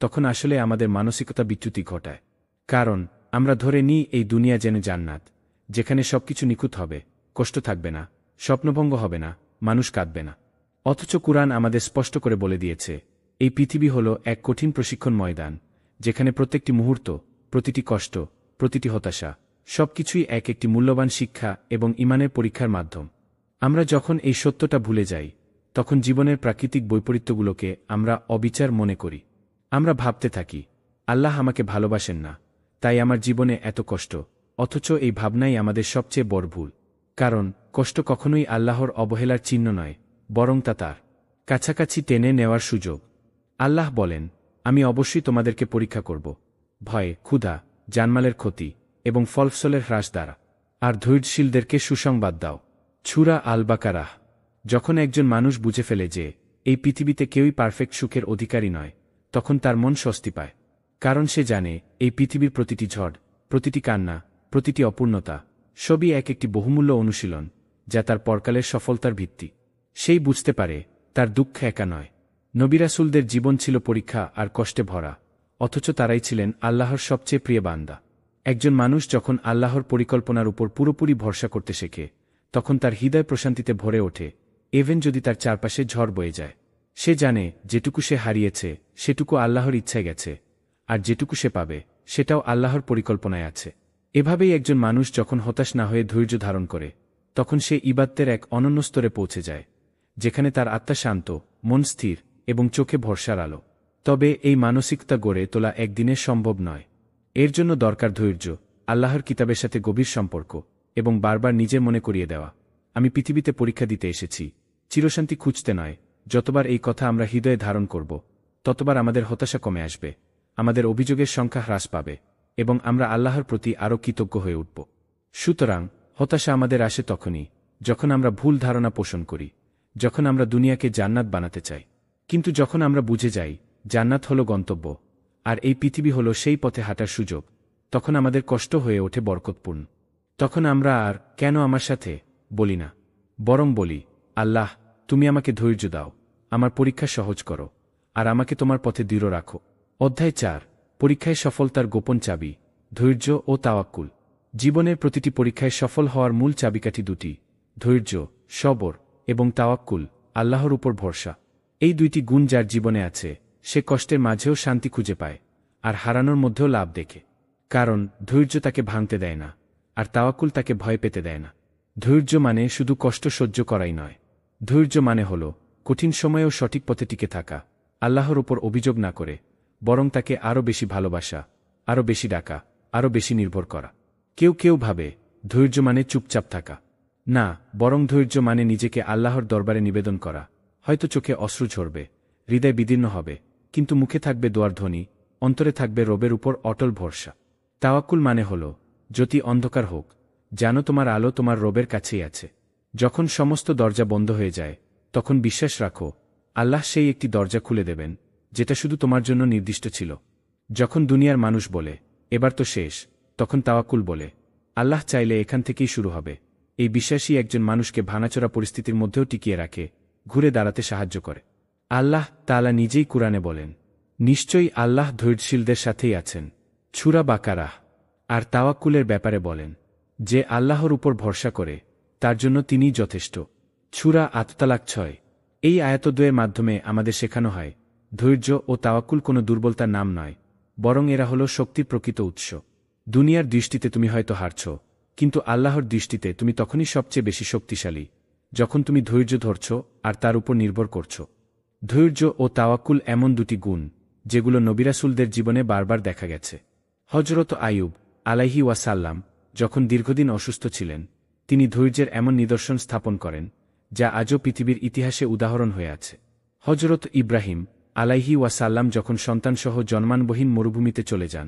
তখন আসলে আমাদের মানসিকতা বিচ্যুতি ঘটায়। কারণ আমরা ধরে নিই এই দুনিয়া যেন জান্নাত, যেখানে সবকিছু নিখুঁত হবে, কষ্ট থাকবে না, স্বপ্নভঙ্গ হবে না, মানুষ কাঁদবে না। অথচ কুরআন আমাদের স্পষ্ট করে বলে দিয়েছে, এই পৃথিবী হল এক কঠিন প্রশিক্ষণ ময়দান, যেখানে প্রত্যেকটি মুহূর্ত, প্রতিটি কষ্ট, প্রতিটি হতাশা সবকিছুই এক একটি মূল্যবান শিক্ষা এবং ঈমানের পরীক্ষার মাধ্যম। আমরা যখন এই সত্যটা ভুলে যাই, তখন জীবনের প্রাকৃতিক বৈপরীত্যগুলোকে আমরা অবিচার মনে করি। আমরা ভাবতে থাকি, আল্লাহ আমাকে ভালোবাসেন না, তাই আমার জীবনে এত কষ্ট। অথচ এই ভাবনাই আমাদের সবচেয়ে বড় ভুল। কারণ কষ্ট কখনোই আল্লাহর অবহেলার চিহ্ন নয়, বরং তা তার কাছাকাছি টেনে নেওয়ার সুযোগ। আল্লাহ বলেন, আমি অবশ্যই তোমাদেরকে পরীক্ষা করব, ভয়, ক্ষুধা, জানমালের ক্ষতি এবং ফলফসলের হ্রাস দ্বারা, আর ধৈর্যশীলদেরকে সুসংবাদ দাও। সূরা আল বাকারাহ। যখন একজন মানুষ বুঝে ফেলে যে এই পৃথিবীতে কেউই পারফেক্ট সুখের অধিকারী নয়, তখন তার মন স্বস্তি পায়। কারণ সে জানে এই পৃথিবীর প্রতিটি ঝড়, প্রতিটি কান্না, প্রতিটি অপূর্ণতা সবই এক একটি বহুমূল্য অনুশীলন, যা তার পরকালের সফলতার ভিত্তি। সেই বুঝতে পারে তার দুঃখ একা নয়। নবী রাসূলদের জীবন ছিল পরীক্ষা আর কষ্টে ভরা, অথচ তারাই ছিলেন আল্লাহর সবচেয়ে প্রিয় বান্দা। একজন মানুষ যখন আল্লাহর পরিকল্পনার উপর পুরোপুরি ভরসা করতে শেখে, তখন তার হৃদয় প্রশান্তিতে ভরে ওঠে, ইভেন যদি তার চারপাশে ঝড় বয়ে যায়। সে জানে যেটুকু সে হারিয়েছে সেটুকু আল্লাহর ইচ্ছায় গেছে, আর যেটুকু সে পাবে সেটাও আল্লাহর পরিকল্পনায় আছে। এভাবেই একজন মানুষ যখন হতাশ না হয়ে ধৈর্য ধারণ করে, তখন সে ইবাদতের এক অনন্য স্তরে পৌঁছে যায়, যেখানে তার আত্মা শান্ত, মন স্থির এবং চোখে ভরসার আলো। তবে এই মানসিকতা গড়ে তোলা একদিনে সম্ভব নয়। এর জন্য দরকার ধৈর্য, আল্লাহর কিতাবের সাথে গভীর সম্পর্ক এবং বারবার নিজের মনে করিয়ে দেওয়া, আমি পৃথিবীতে পরীক্ষা দিতে এসেছি, চিরশান্তি খুঁজতে নয়। যতবার এই কথা আমরা হৃদয়ে ধারণ করব, ততবার আমাদের হতাশা কমে আসবে, আমাদের অভিযোগের সংখ্যা হ্রাস পাবে এবং আমরা আল্লাহর প্রতি আরও কৃতজ্ঞ হয়ে উঠব। সুতরাং হতাশা আমাদের আসে তখনই যখন আমরা ভুল ধারণা পোষণ করি, যখন আমরা দুনিয়াকে জান্নাত বানাতে চাই। কিন্তু যখন আমরা বুঝে যাই জান্নাত হলো গন্তব্য আর এই পৃথিবী হলো সেই পথে হাঁটার সুযোগ, তখন আমাদের কষ্ট হয়ে ওঠে বরকতপূর্ণ। তখন আমরা আর কেন আমার সাথে বলি না, বরং বলি, আল্লাহ, তুমি আমাকে ধৈর্য দাও, আমার পরীক্ষা সহজ করো আর আমাকে তোমার পথে দৃঢ় রাখো। অধ্যায় 4, পরীক্ষায় সফলতার গোপন চাবি, ধৈর্য ও তাওয়াক্কুল। জীবনের প্রতিটি পরীক্ষায় সফল হওয়ার মূল চাবিকাঠি দুটি, ধৈর্য, সবর এবং তাওয়াক্কুল, আল্লাহর উপর ভরসা। এই দুইটি গুণ যার জীবনে আছে, সে কষ্টের মাঝেও শান্তি খুঁজে পায় আর হারানোর মধ্যেও লাভ দেখে। কারণ ধৈর্য তাকে ভাঙতে দেয় না আর তাওয়াক্কুল তাকে ভয় পেতে দেয় না। ধৈর্য মানে শুধু কষ্ট সহ্য করাই নয়, ধৈর্য মানে হল কঠিন সময়েও সঠিক পথে টিকে থাকা, আল্লাহর উপর অভিযোগ না করে বরং তাকে আরও বেশি ভালোবাসা, আরও বেশি ডাকা, আরও বেশি নির্ভর করা। কেউ কেউ ভাবে ধৈর্য মানে চুপচাপ থাকা। না, বরং ধৈর্য মানে নিজেকে আল্লাহর দরবারে নিবেদন করা। হয়তো চোখে অশ্রু ঝরবে, হৃদয় বিদীর্ণ হবে, কিন্তু মুখে থাকবে দোয়ার ধ্বনি, অন্তরে থাকবে রবের উপর অটল ভরসা। তাওয়াক্কুল মানে হল, যদি অন্ধকার হোক, জানো তোমার আলো তোমার রবের কাছেই আছে। যখন সমস্ত দরজা বন্ধ হয়ে যায়, তখন বিশ্বাস রাখো, আল্লাহ সেই একটি দরজা খুলে দেবেন যেটা শুধু তোমার জন্য নির্দিষ্ট ছিল। যখন দুনিয়ার মানুষ বলে এবার তো শেষ, তখন তাওয়াক্কুল বলে, আল্লাহ চাইলে এখান থেকেই শুরু হবে। এই বিশ্বাসই একজন মানুষকে ভাঙাচোরা পরিস্থিতির মধ্যেও টিকিয়ে রাখে, ঘুরে দাঁড়াতে সাহায্য করে। আল্লাহ তাআলা নিজেই কুরআনে বলেন, নিশ্চয়ই আল্লাহ ধৈর্যশীলদের সাথেই আছেন। সূরা বাকারাহ। আর তাওয়াক্কুলের ব্যাপারে বলেন, যে আল্লাহর উপর ভরসা করে তার জন্য তিনিই যথেষ্ট। সূরা আত-তালাক 6। এই আয়াতদ্বয়ের মাধ্যমে আমাদের শেখানো হয়, ধৈর্য ও তাওয়াক্কুল কোনো দুর্বলতার নাম নয়, বরং এরা হল শক্তির প্রকৃত উৎস। দুনিয়ার দৃষ্টিতে তুমি হয়তো হারছ, কিন্তু আল্লাহর দৃষ্টিতে তুমি তখনই সবচেয়ে বেশি শক্তিশালী, যখন তুমি ধৈর্য ধরছ আর তার উপর নির্ভর করছ। ধৈর্য ও তাওয়াক্কুল এমন দুটি গুণ যেগুলো নবী রাসূলদের জীবনে বারবার দেখা গেছে। হযরত আইয়ুব আলাইহি ওয়াসাল্লাম যখন দীর্ঘদিন অসুস্থ ছিলেন, তিনি ধৈর্যের এমন নিদর্শন স্থাপন করেন যা আজও পৃথিবীর ইতিহাসে উদাহরণ হয়ে আছে। হযরত ইব্রাহিম আলাইহি ওয়াসাল্লাম যখন সন্তানসহ জন্মানবহীন মরুভূমিতে চলে যান,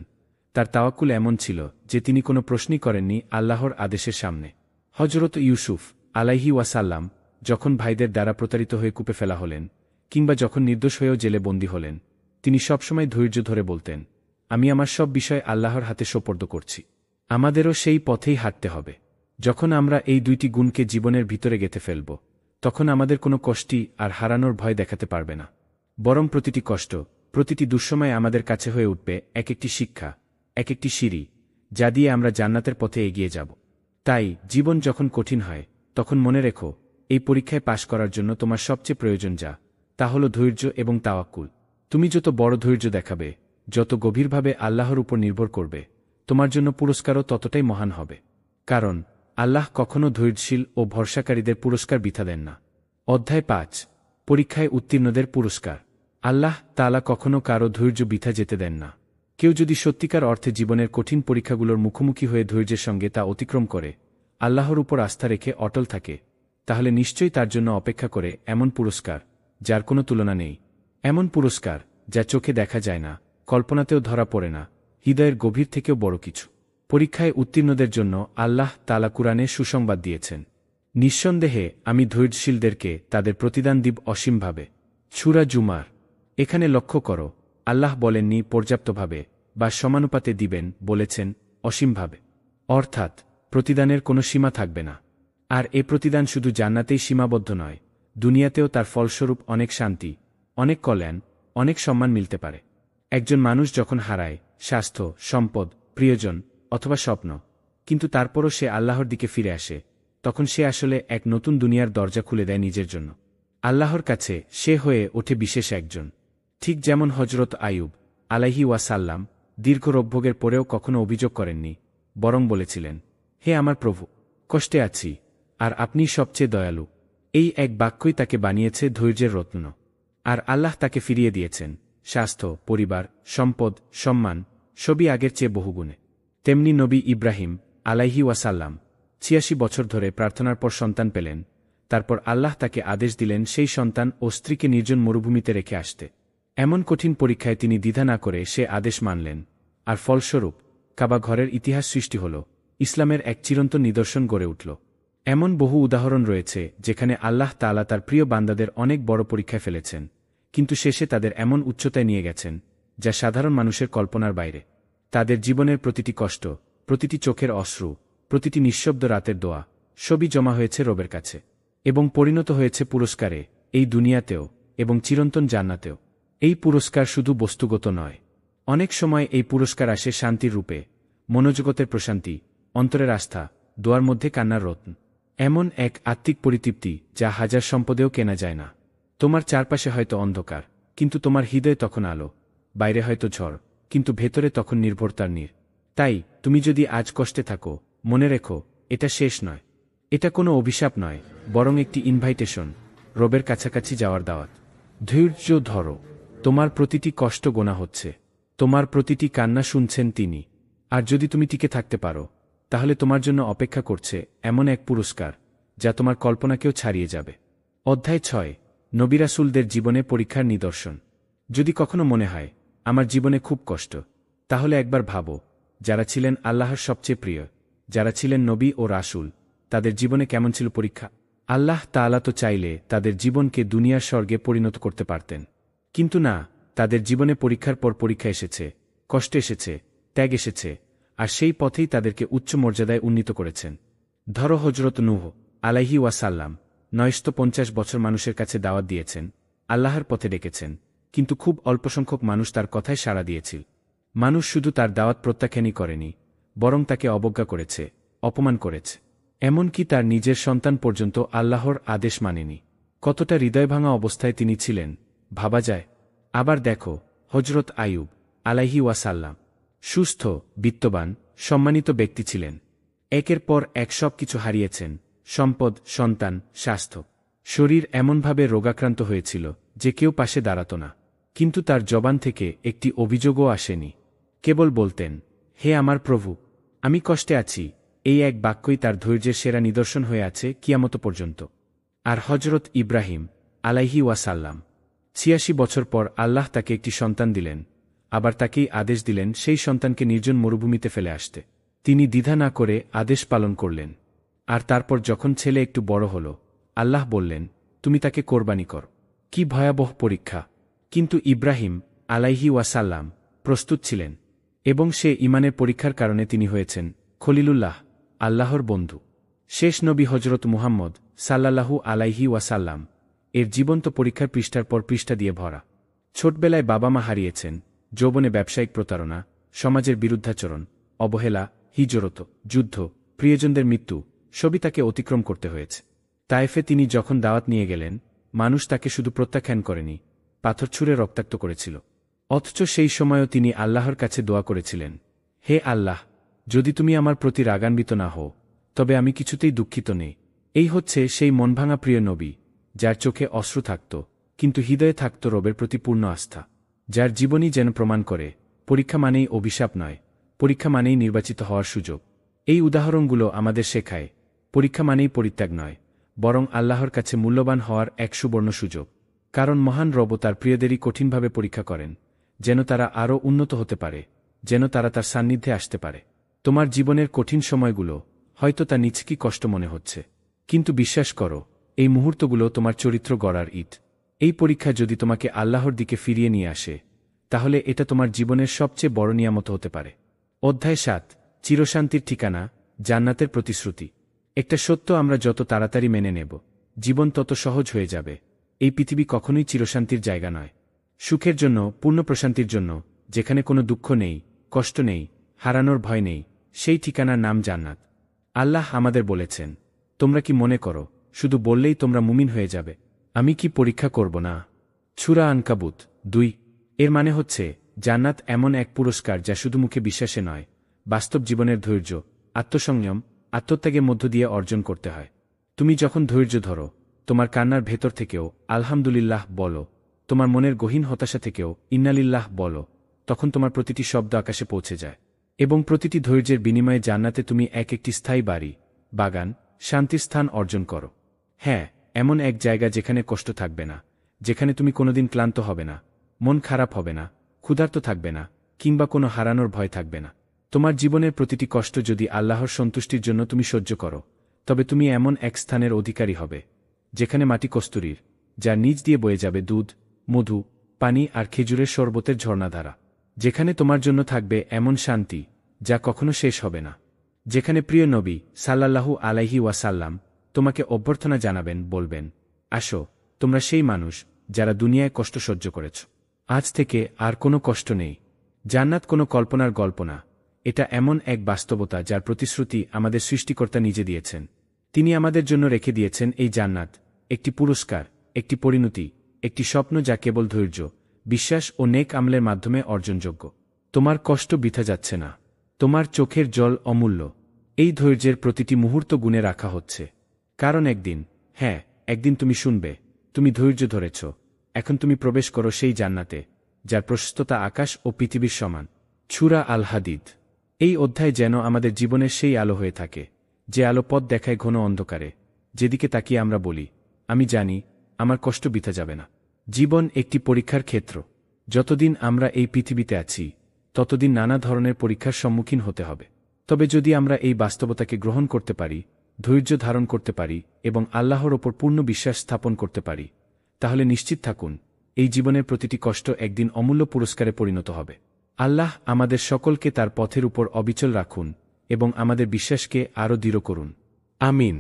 তার তাওয়াক্কুল এমন ছিল যে তিনি কোনো প্রশ্নই করেননি আল্লাহর আদেশের সামনে। হযরত ইউসুফ আলাইহি ওয়াসাল্লাম যখন ভাইদের দ্বারা প্রতারিত হয়ে কূপে ফেলা হলেন, কিংবা যখন নির্দোষ হয়েও জেলে বন্দী হলেন, তিনি সবসময় ধৈর্য ধরে বলতেন, আমি আমার সব বিষয় আল্লাহর হাতে সোপর্দ করছি। আমাদেরও সেই পথেই হাঁটতে হবে। যখন আমরা এই দুইটি গুণকে জীবনের ভিতরে গেঁথে ফেলব, তখন আমাদের কোনো কষ্টই আর হারানোর ভয় দেখাতে পারবে না, বরং প্রতিটি কষ্ট, প্রতিটি দুঃসময় আমাদের কাছে হয়ে উঠবে এক একটি শিক্ষা, এক একটি সিঁড়ি, যা দিয়ে আমরা জান্নাতের পথে এগিয়ে যাব। তাই জীবন যখন কঠিন হয়, তখন মনে রেখো, এই পরীক্ষায় পাশ করার জন্য তোমার সবচেয়ে প্রয়োজন তা হল ধৈর্য এবং তাওয়াক্কুল। তুমি যত বড় ধৈর্য দেখাবে, যত গভীরভাবে আল্লাহর উপর নির্ভর করবে, তোমার জন্য পুরস্কারও ততটাই মহান হবে। কারণ আল্লাহ কখনও ধৈর্যশীল ও ভরসাকারীদের পুরস্কার বৃথা দেন না। অধ্যায় 5, পরীক্ষায় উত্তীর্ণদের পুরস্কার। আল্লাহ তাআলা কখনও কারো ধৈর্য বৃথা যেতে দেন না। কেউ যদি সত্যিকার অর্থে জীবনের কঠিন পরীক্ষাগুলোর মুখোমুখি হয়ে ধৈর্যের সঙ্গে তা অতিক্রম করে, আল্লাহর উপর আস্থা রেখে অটল থাকে, তাহলে নিশ্চয়ই তার জন্য অপেক্ষা করে এমন পুরস্কার যার কোনো তুলনা নেই। এমন পুরস্কার যা চোখে দেখা যায় না, কল্পনাতেও ধরা পড়ে না, হৃদয়ের গভীর থেকেও বড় কিছু। পরীক্ষায় উত্তীর্ণদের জন্য আল্লাহ তাআলা কুরআনে সুসংবাদ দিয়েছেন, নিঃসন্দেহে আমি ধৈর্যশীলদেরকে তাদের প্রতিদান দিব অসীমভাবে। সূরা জুমার। এখানে লক্ষ্য করো, আল্লাহ বলেননি পর্যাপ্তভাবে বা সমানুপাতে দিবেন, বলেছেন অসীমভাবে। অর্থাৎ প্রতিদানের কোনো সীমা থাকবে না। আর এ প্রতিদান শুধু জান্নাতেই সীমাবদ্ধ নয়, দুনিয়াতেও তার ফলস্বরূপ অনেক শান্তি, অনেক কল্যাণ, অনেক সম্মান মিলতে পারে। একজন মানুষ যখন হারায় স্বাস্থ্য, সম্পদ, প্রিয়জন অথবা স্বপ্ন, কিন্তু তারপরও সে আল্লাহর দিকে ফিরে আসে, তখন সে আসলে এক নতুন দুনিয়ার দরজা খুলে দেয় নিজের জন্য। আল্লাহর কাছে সে হয়ে ওঠে বিশেষ একজন। ঠিক যেমন হযরত আইয়ুব আলাইহি ওয়াসাল্লাম দীর্ঘ রোগভোগের পরেও কখনো অভিযোগ করেননি, বরং বলেছিলেন, হে আমার প্রভু, কষ্টে আছি আর আপনি সবচেয়ে দয়ালু। এই এক বাক্যই তাকে বানিয়েছে ধৈর্যের রত্ন। আর আল্লাহ তাকে ফিরিয়ে দিয়েছেন স্বাস্থ্য, পরিবার, সম্পদ, সম্মান, সবই আগের চেয়ে বহুগুণে। তেমনি নবী ইব্রাহিম আলাইহি ওয়াসাল্লাম ৮৬ বছর ধরে প্রার্থনার পর সন্তান পেলেন। তারপর আল্লাহ তাকে আদেশ দিলেন সেই সন্তান ও স্ত্রীকে নির্জন মরুভূমিতে রেখে আসতে। এমন কঠিন পরীক্ষায় তিনি দ্বিধা না করে সে আদেশ মানলেন, আর ফলস্বরূপ কাবা ঘরের ইতিহাস সৃষ্টি হল, ইসলামের এক চিরন্তন নিদর্শন গড়ে উঠল। এমন বহু উদাহরণ রয়েছে যেখানে আল্লাহ তাআলা তার প্রিয় বান্দাদের অনেক বড় পরীক্ষায় ফেলেছেন, কিন্তু শেষে তাদের এমন উচ্চতায় নিয়ে গেছেন যা সাধারণ মানুষের কল্পনার বাইরে। তাদের জীবনের প্রতিটি কষ্ট, প্রতিটি চোখের অশ্রু, প্রতিটি নিঃশব্দ রাতের দোয়া সবই জমা হয়েছে রবের কাছে এবং পরিণত হয়েছে পুরস্কারে, এই দুনিয়াতেও এবং চিরন্তন জান্নাতেও। এই পুরস্কার শুধু বস্তুগত নয়, অনেক সময় এই পুরস্কার আসে শান্তির রূপে, মনোজগতের প্রশান্তি, অন্তরের আস্থা, দোয়ার মধ্যে কান্নার রত্ন, এমন এক আত্মিক পরিতৃপ্তি যা হাজার সম্পদেও কেনা যায় না। তোমার চারপাশে হয়তো অন্ধকার, কিন্তু তোমার হৃদয়ে তখন আলো, বাইরে হয়তো ঝড়, কিন্তু ভেতরে তখন নির্ভরতার নীড়। তাই তুমি যদি আজ কষ্টে থাকো, মনে রেখো এটা শেষ নয়। এটা কোনো অভিশাপ নয়, বরং একটি ইনভাইটেশন, রবের কাছাকাছি যাওয়ার দাওয়াত। ধৈর্য ধরো, তোমার প্রতিটি কষ্ট গোনা হচ্ছে, তোমার প্রতিটি কান্না শুনছেন তিনি। আর যদি তুমি টিকে থাকতে পারো, তাহলে তোমার জন্য অপেক্ষা করছে এমন এক পুরস্কার যা তোমার কল্পনাকেও ছাড়িয়ে যাবে। অধ্যায় ৬, নবী রাসূলদের জীবনে পরীক্ষার নিদর্শন। যদি কখনো মনে হয় আমার জীবনে খুব কষ্ট, তাহলে একবার ভাবো যারা ছিলেন আল্লাহর সবচেয়ে প্রিয়, যারা ছিলেন নবী ও রাসূল, তাদের জীবনে কেমন ছিল পরীক্ষা। আল্লাহ তাআলা তো চাইলে তাদের জীবনকে দুনিয়ার স্বর্গে পরিণত করতে পারতেন, কিন্তু না, তাদের জীবনে পরীক্ষার পর পরীক্ষা এসেছে, কষ্ট এসেছে, ত্যাগ এসেছে, আর সেই পথেই তাদেরকে উচ্চ মর্যাদায় উন্নীত করেছেন। ধরো হযরত নূহ আলাইহি ওয়াসাল্লাম ৯৫০ বছর মানুষের কাছে দাওয়াত দিয়েছেন, আল্লাহর পথে ডেকেছেন, কিন্তু খুব অল্পসংখ্যক মানুষ তার কথায় সাড়া দিয়েছিল। মানুষ শুধু তার দাওয়াত প্রত্যাখ্যানই করেনি, বরং তাকে অবজ্ঞা করেছে, অপমান করেছে। এমনকি তার নিজের সন্তান পর্যন্ত আল্লাহর আদেশ মানেনি। কতটা হৃদয়ভাঙা অবস্থায় তিনি ছিলেন ভাবা যায়। আবার দেখো হযরত আইয়ুব আলাইহি ওয়াসাল্লাম সুস্থ, বিত্তবান, সম্মানিত ব্যক্তি ছিলেন। একের পর এক সব কিছু হারিয়েছেন, সম্পদ, সন্তান, স্বাস্থ্য, শরীর এমনভাবে রোগাক্রান্ত হয়েছিল যে কেউ পাশে দাঁড়াত না। কিন্তু তার জবান থেকে একটি অভিযোগও আসেনি। কেবল বলতেন, হে আমার প্রভু, আমি কষ্টে আছি। এই এক বাক্যই তার ধৈর্যের সেরা নিদর্শন হয়ে আছে কিয়ামত পর্যন্ত। আর হযরত ইব্রাহিম আলাইহি ওয়াসাল্লাম ৮৬ বছর পর আল্লাহ তাকে একটি সন্তান দিলেন, আবার তাকেই আদেশ দিলেন সেই সন্তানকে নির্জন মরুভূমিতে ফেলে আসতে। তিনি দ্বিধা না করে আদেশ পালন করলেন। আর তারপর যখন ছেলে একটু বড় হল, আল্লাহ বললেন, তুমি তাকে কোরবানি কর। কি ভয়াবহ পরীক্ষা! কিন্তু ইব্রাহিম আলাইহি ওয়াসাল্লাম প্রস্তুত ছিলেন, এবং সে ঈমানের পরীক্ষার কারণে তিনি হয়েছেন খলিলুল্লাহ, আল্লাহর বন্ধু। শেষ নবী হযরত মুহাম্মদ সাল্লাল্লাহু আলাইহি ওয়াসাল্লাম এর জীবন্ত পরীক্ষার পৃষ্ঠার পর পৃষ্ঠা দিয়ে ভরা। ছোটবেলায় বাবা মা হারিয়েছেন, যৌবনে ব্যবসায়িক প্রতারণা, সমাজের বিরুদ্ধাচরণ, অবহেলা, হিজরত, যুদ্ধ, প্রিয়জনদের মৃত্যু, সবই তাকে অতিক্রম করতে হয়েছে। তায়েফে তিনি যখন দাওয়াত নিয়ে গেলেন, মানুষ তাকে শুধু প্রত্যাখ্যান করেনি, পাথর ছুঁড়ে রক্তাক্ত করেছিল। অথচ সেই সময়ও তিনি আল্লাহর কাছে দোয়া করেছিলেন, হে আল্লাহ, যদি তুমি আমার প্রতি রাগান্বিত না হও, তবে আমি কিছুতেই দুঃখিত নেই। এই হচ্ছে সেই মনভাঙা প্রিয় নবী, যার চোখে অশ্রু থাকত, কিন্তু হৃদয়ে থাকত রবের প্রতি পূর্ণ আস্থা, যার জীবনই যেন প্রমাণ করে পরীক্ষা মানেই অভিশাপ নয়, পরীক্ষা মানেই নির্বাচিত হওয়ার সুযোগ। এই উদাহরণগুলো আমাদের শেখায়, পরীক্ষা মানেই পরিত্যাগ নয়, বরং আল্লাহর কাছে মূল্যবান হওয়ার এক সুবর্ণ সুযোগ। কারণ মহান রব তার প্রিয়দেরই কঠিনভাবে পরীক্ষা করেন, যেন তারা আরও উন্নত হতে পারে, যেন তারা তার সান্নিধ্যে আসতে পারে। তোমার জীবনের কঠিন সময়গুলো হয়তো তা নিছকই কষ্ট মনে হচ্ছে, কিন্তু বিশ্বাস করো, এই মুহূর্তগুলো তোমার চরিত্র গড়ার ইট। এই পরীক্ষা যদি তোমাকে আল্লাহর দিকে ফিরিয়ে নিয়ে আসে, তাহলে এটা তোমার জীবনের সবচেয়ে বড় নিয়ামত হতে পারে। অধ্যায় ৭, চিরশান্তির ঠিকানা, জান্নাতের প্রতিশ্রুতি। একটা সত্য আমরা যত তাড়াতাড়ি মেনে নেব, জীবন তত সহজ হয়ে যাবে। এই পৃথিবী কখনোই চিরশান্তির জায়গা নয়। সুখের জন্য, পূর্ণ প্রশান্তির জন্য, যেখানে কোনো দুঃখ নেই, কষ্ট নেই, হারানোর ভয় নেই, সেই ঠিকানার নাম জান্নাত। আল্লাহ আমাদের বলেছেন, তোমরা কি মনে করো শুধু বললেই তোমরা মুমিন হয়ে যাবে? আমি কি পরীক্ষা করব না? সূরা আনকাবুত ২। এর মানে হচ্ছে জান্নাত এমন এক পুরস্কার যা শুধু মুখে বিশ্বাসে নয়, বাস্তব জীবনের ধৈর্য, আত্মসংযম, আত্মত্যাগের মধ্য দিয়ে অর্জন করতে হয়। তুমি যখন ধৈর্য ধরো, তোমার কান্নার ভেতর থেকেও আলহামদুলিল্লাহ বলো, তোমার মনের গহীন হতাশা থেকেও ইন্নালিল্লাহ বলো, তখন তোমার প্রতিটি শব্দ আকাশে পৌঁছে যায়। এবং প্রতিটি ধৈর্যের বিনিময়ে জান্নাতে তুমি একটি স্থায়ী বাড়ি, বাগান, শান্তির স্থান অর্জন করো। হ্যাঁ, এমন এক জায়গা যেখানে কষ্ট থাকবে না, যেখানে তুমি কোনোদিন ক্লান্ত হবে না, মন খারাপ হবে না, ক্ষুধার্ত থাকবে না, কিংবা কোনো হারানোর ভয় থাকবে না। তোমার জীবনের প্রতিটি কষ্ট যদি আল্লাহর সন্তুষ্টির জন্য তুমি সহ্য করো, তবে তুমি এমন এক স্থানের অধিকারী হবে, যেখানে মাটি কস্তুরীর, যার নিচ দিয়ে বয়ে যাবে দুধ, মধু, পানি আর খেজুরের শরবতের ঝর্ণাধারা। যেখানে তোমার জন্য থাকবে এমন শান্তি যা কখনো শেষ হবে না। যেখানে প্রিয় নবী সাল্লাল্লাহু আলাইহি ওয়াসাল্লাম তোমাকে অভ্যর্থনা জানাবেন, বলবেন, আসো, তোমরা সেই মানুষ যারা দুনিয়ায় কষ্ট সহ্য করেছ। আজ থেকে আর কোনো কষ্ট নেই। জান্নাত কোনো কল্পনার গল্প না, এটা এমন এক বাস্তবতা যার প্রতিশ্রুতি আমাদের সৃষ্টিকর্তা নিজে দিয়েছেন। তিনি আমাদের জন্য রেখে দিয়েছেন এই জান্নাত, একটি পুরস্কার, একটি পরিণতি, একটি স্বপ্ন যা কেবল ধৈর্য, বিশ্বাস ও নেক আমলের মাধ্যমে অর্জনযোগ্য। তোমার কষ্ট বৃথা যাচ্ছে না, তোমার চোখের জল অমূল্য। এই ধৈর্যের প্রতিটি মুহূর্ত গুণে রাখা হচ্ছে, কারণ একদিন, হ্যাঁ, একদিন তুমি শুনবে, তুমি ধৈর্য ধরেছ, এখন তুমি প্রবেশ করো সেই জান্নাতে, যার প্রশস্ততা আকাশ ও পৃথিবীর সমান। সূরা আল হাদিদ। এই অধ্যায় যেন আমাদের জীবনের সেই আলো হয়ে থাকে, যে আলো পথ দেখায় ঘন অন্ধকারে, যেদিকে তাকিয়ে আমরা বলি, আমি জানি আমার কষ্ট বৃথা যাবে না। জীবন একটি পরীক্ষার ক্ষেত্র। যতদিন আমরা এই পৃথিবীতে আছি, ততদিন নানা ধরনের পরীক্ষার সম্মুখীন হতে হবে। তবে যদি আমরা এই বাস্তবতাকে গ্রহণ করতে পারি, ধৈর্য ধারণ করতে পারি এবং আল্লাহর ওপর পূর্ণ বিশ্বাস স্থাপন করতে পারি, তাহলে নিশ্চিত থাকুন, এই জীবনের প্রতিটি কষ্ট একদিন অমূল্য পুরস্কারে পরিণত হবে। আল্লাহ আমাদের সকলকে তার পথের উপর অবিচল রাখুন এবং আমাদের বিশ্বাসকে আরও দৃঢ় করুন। আমিন।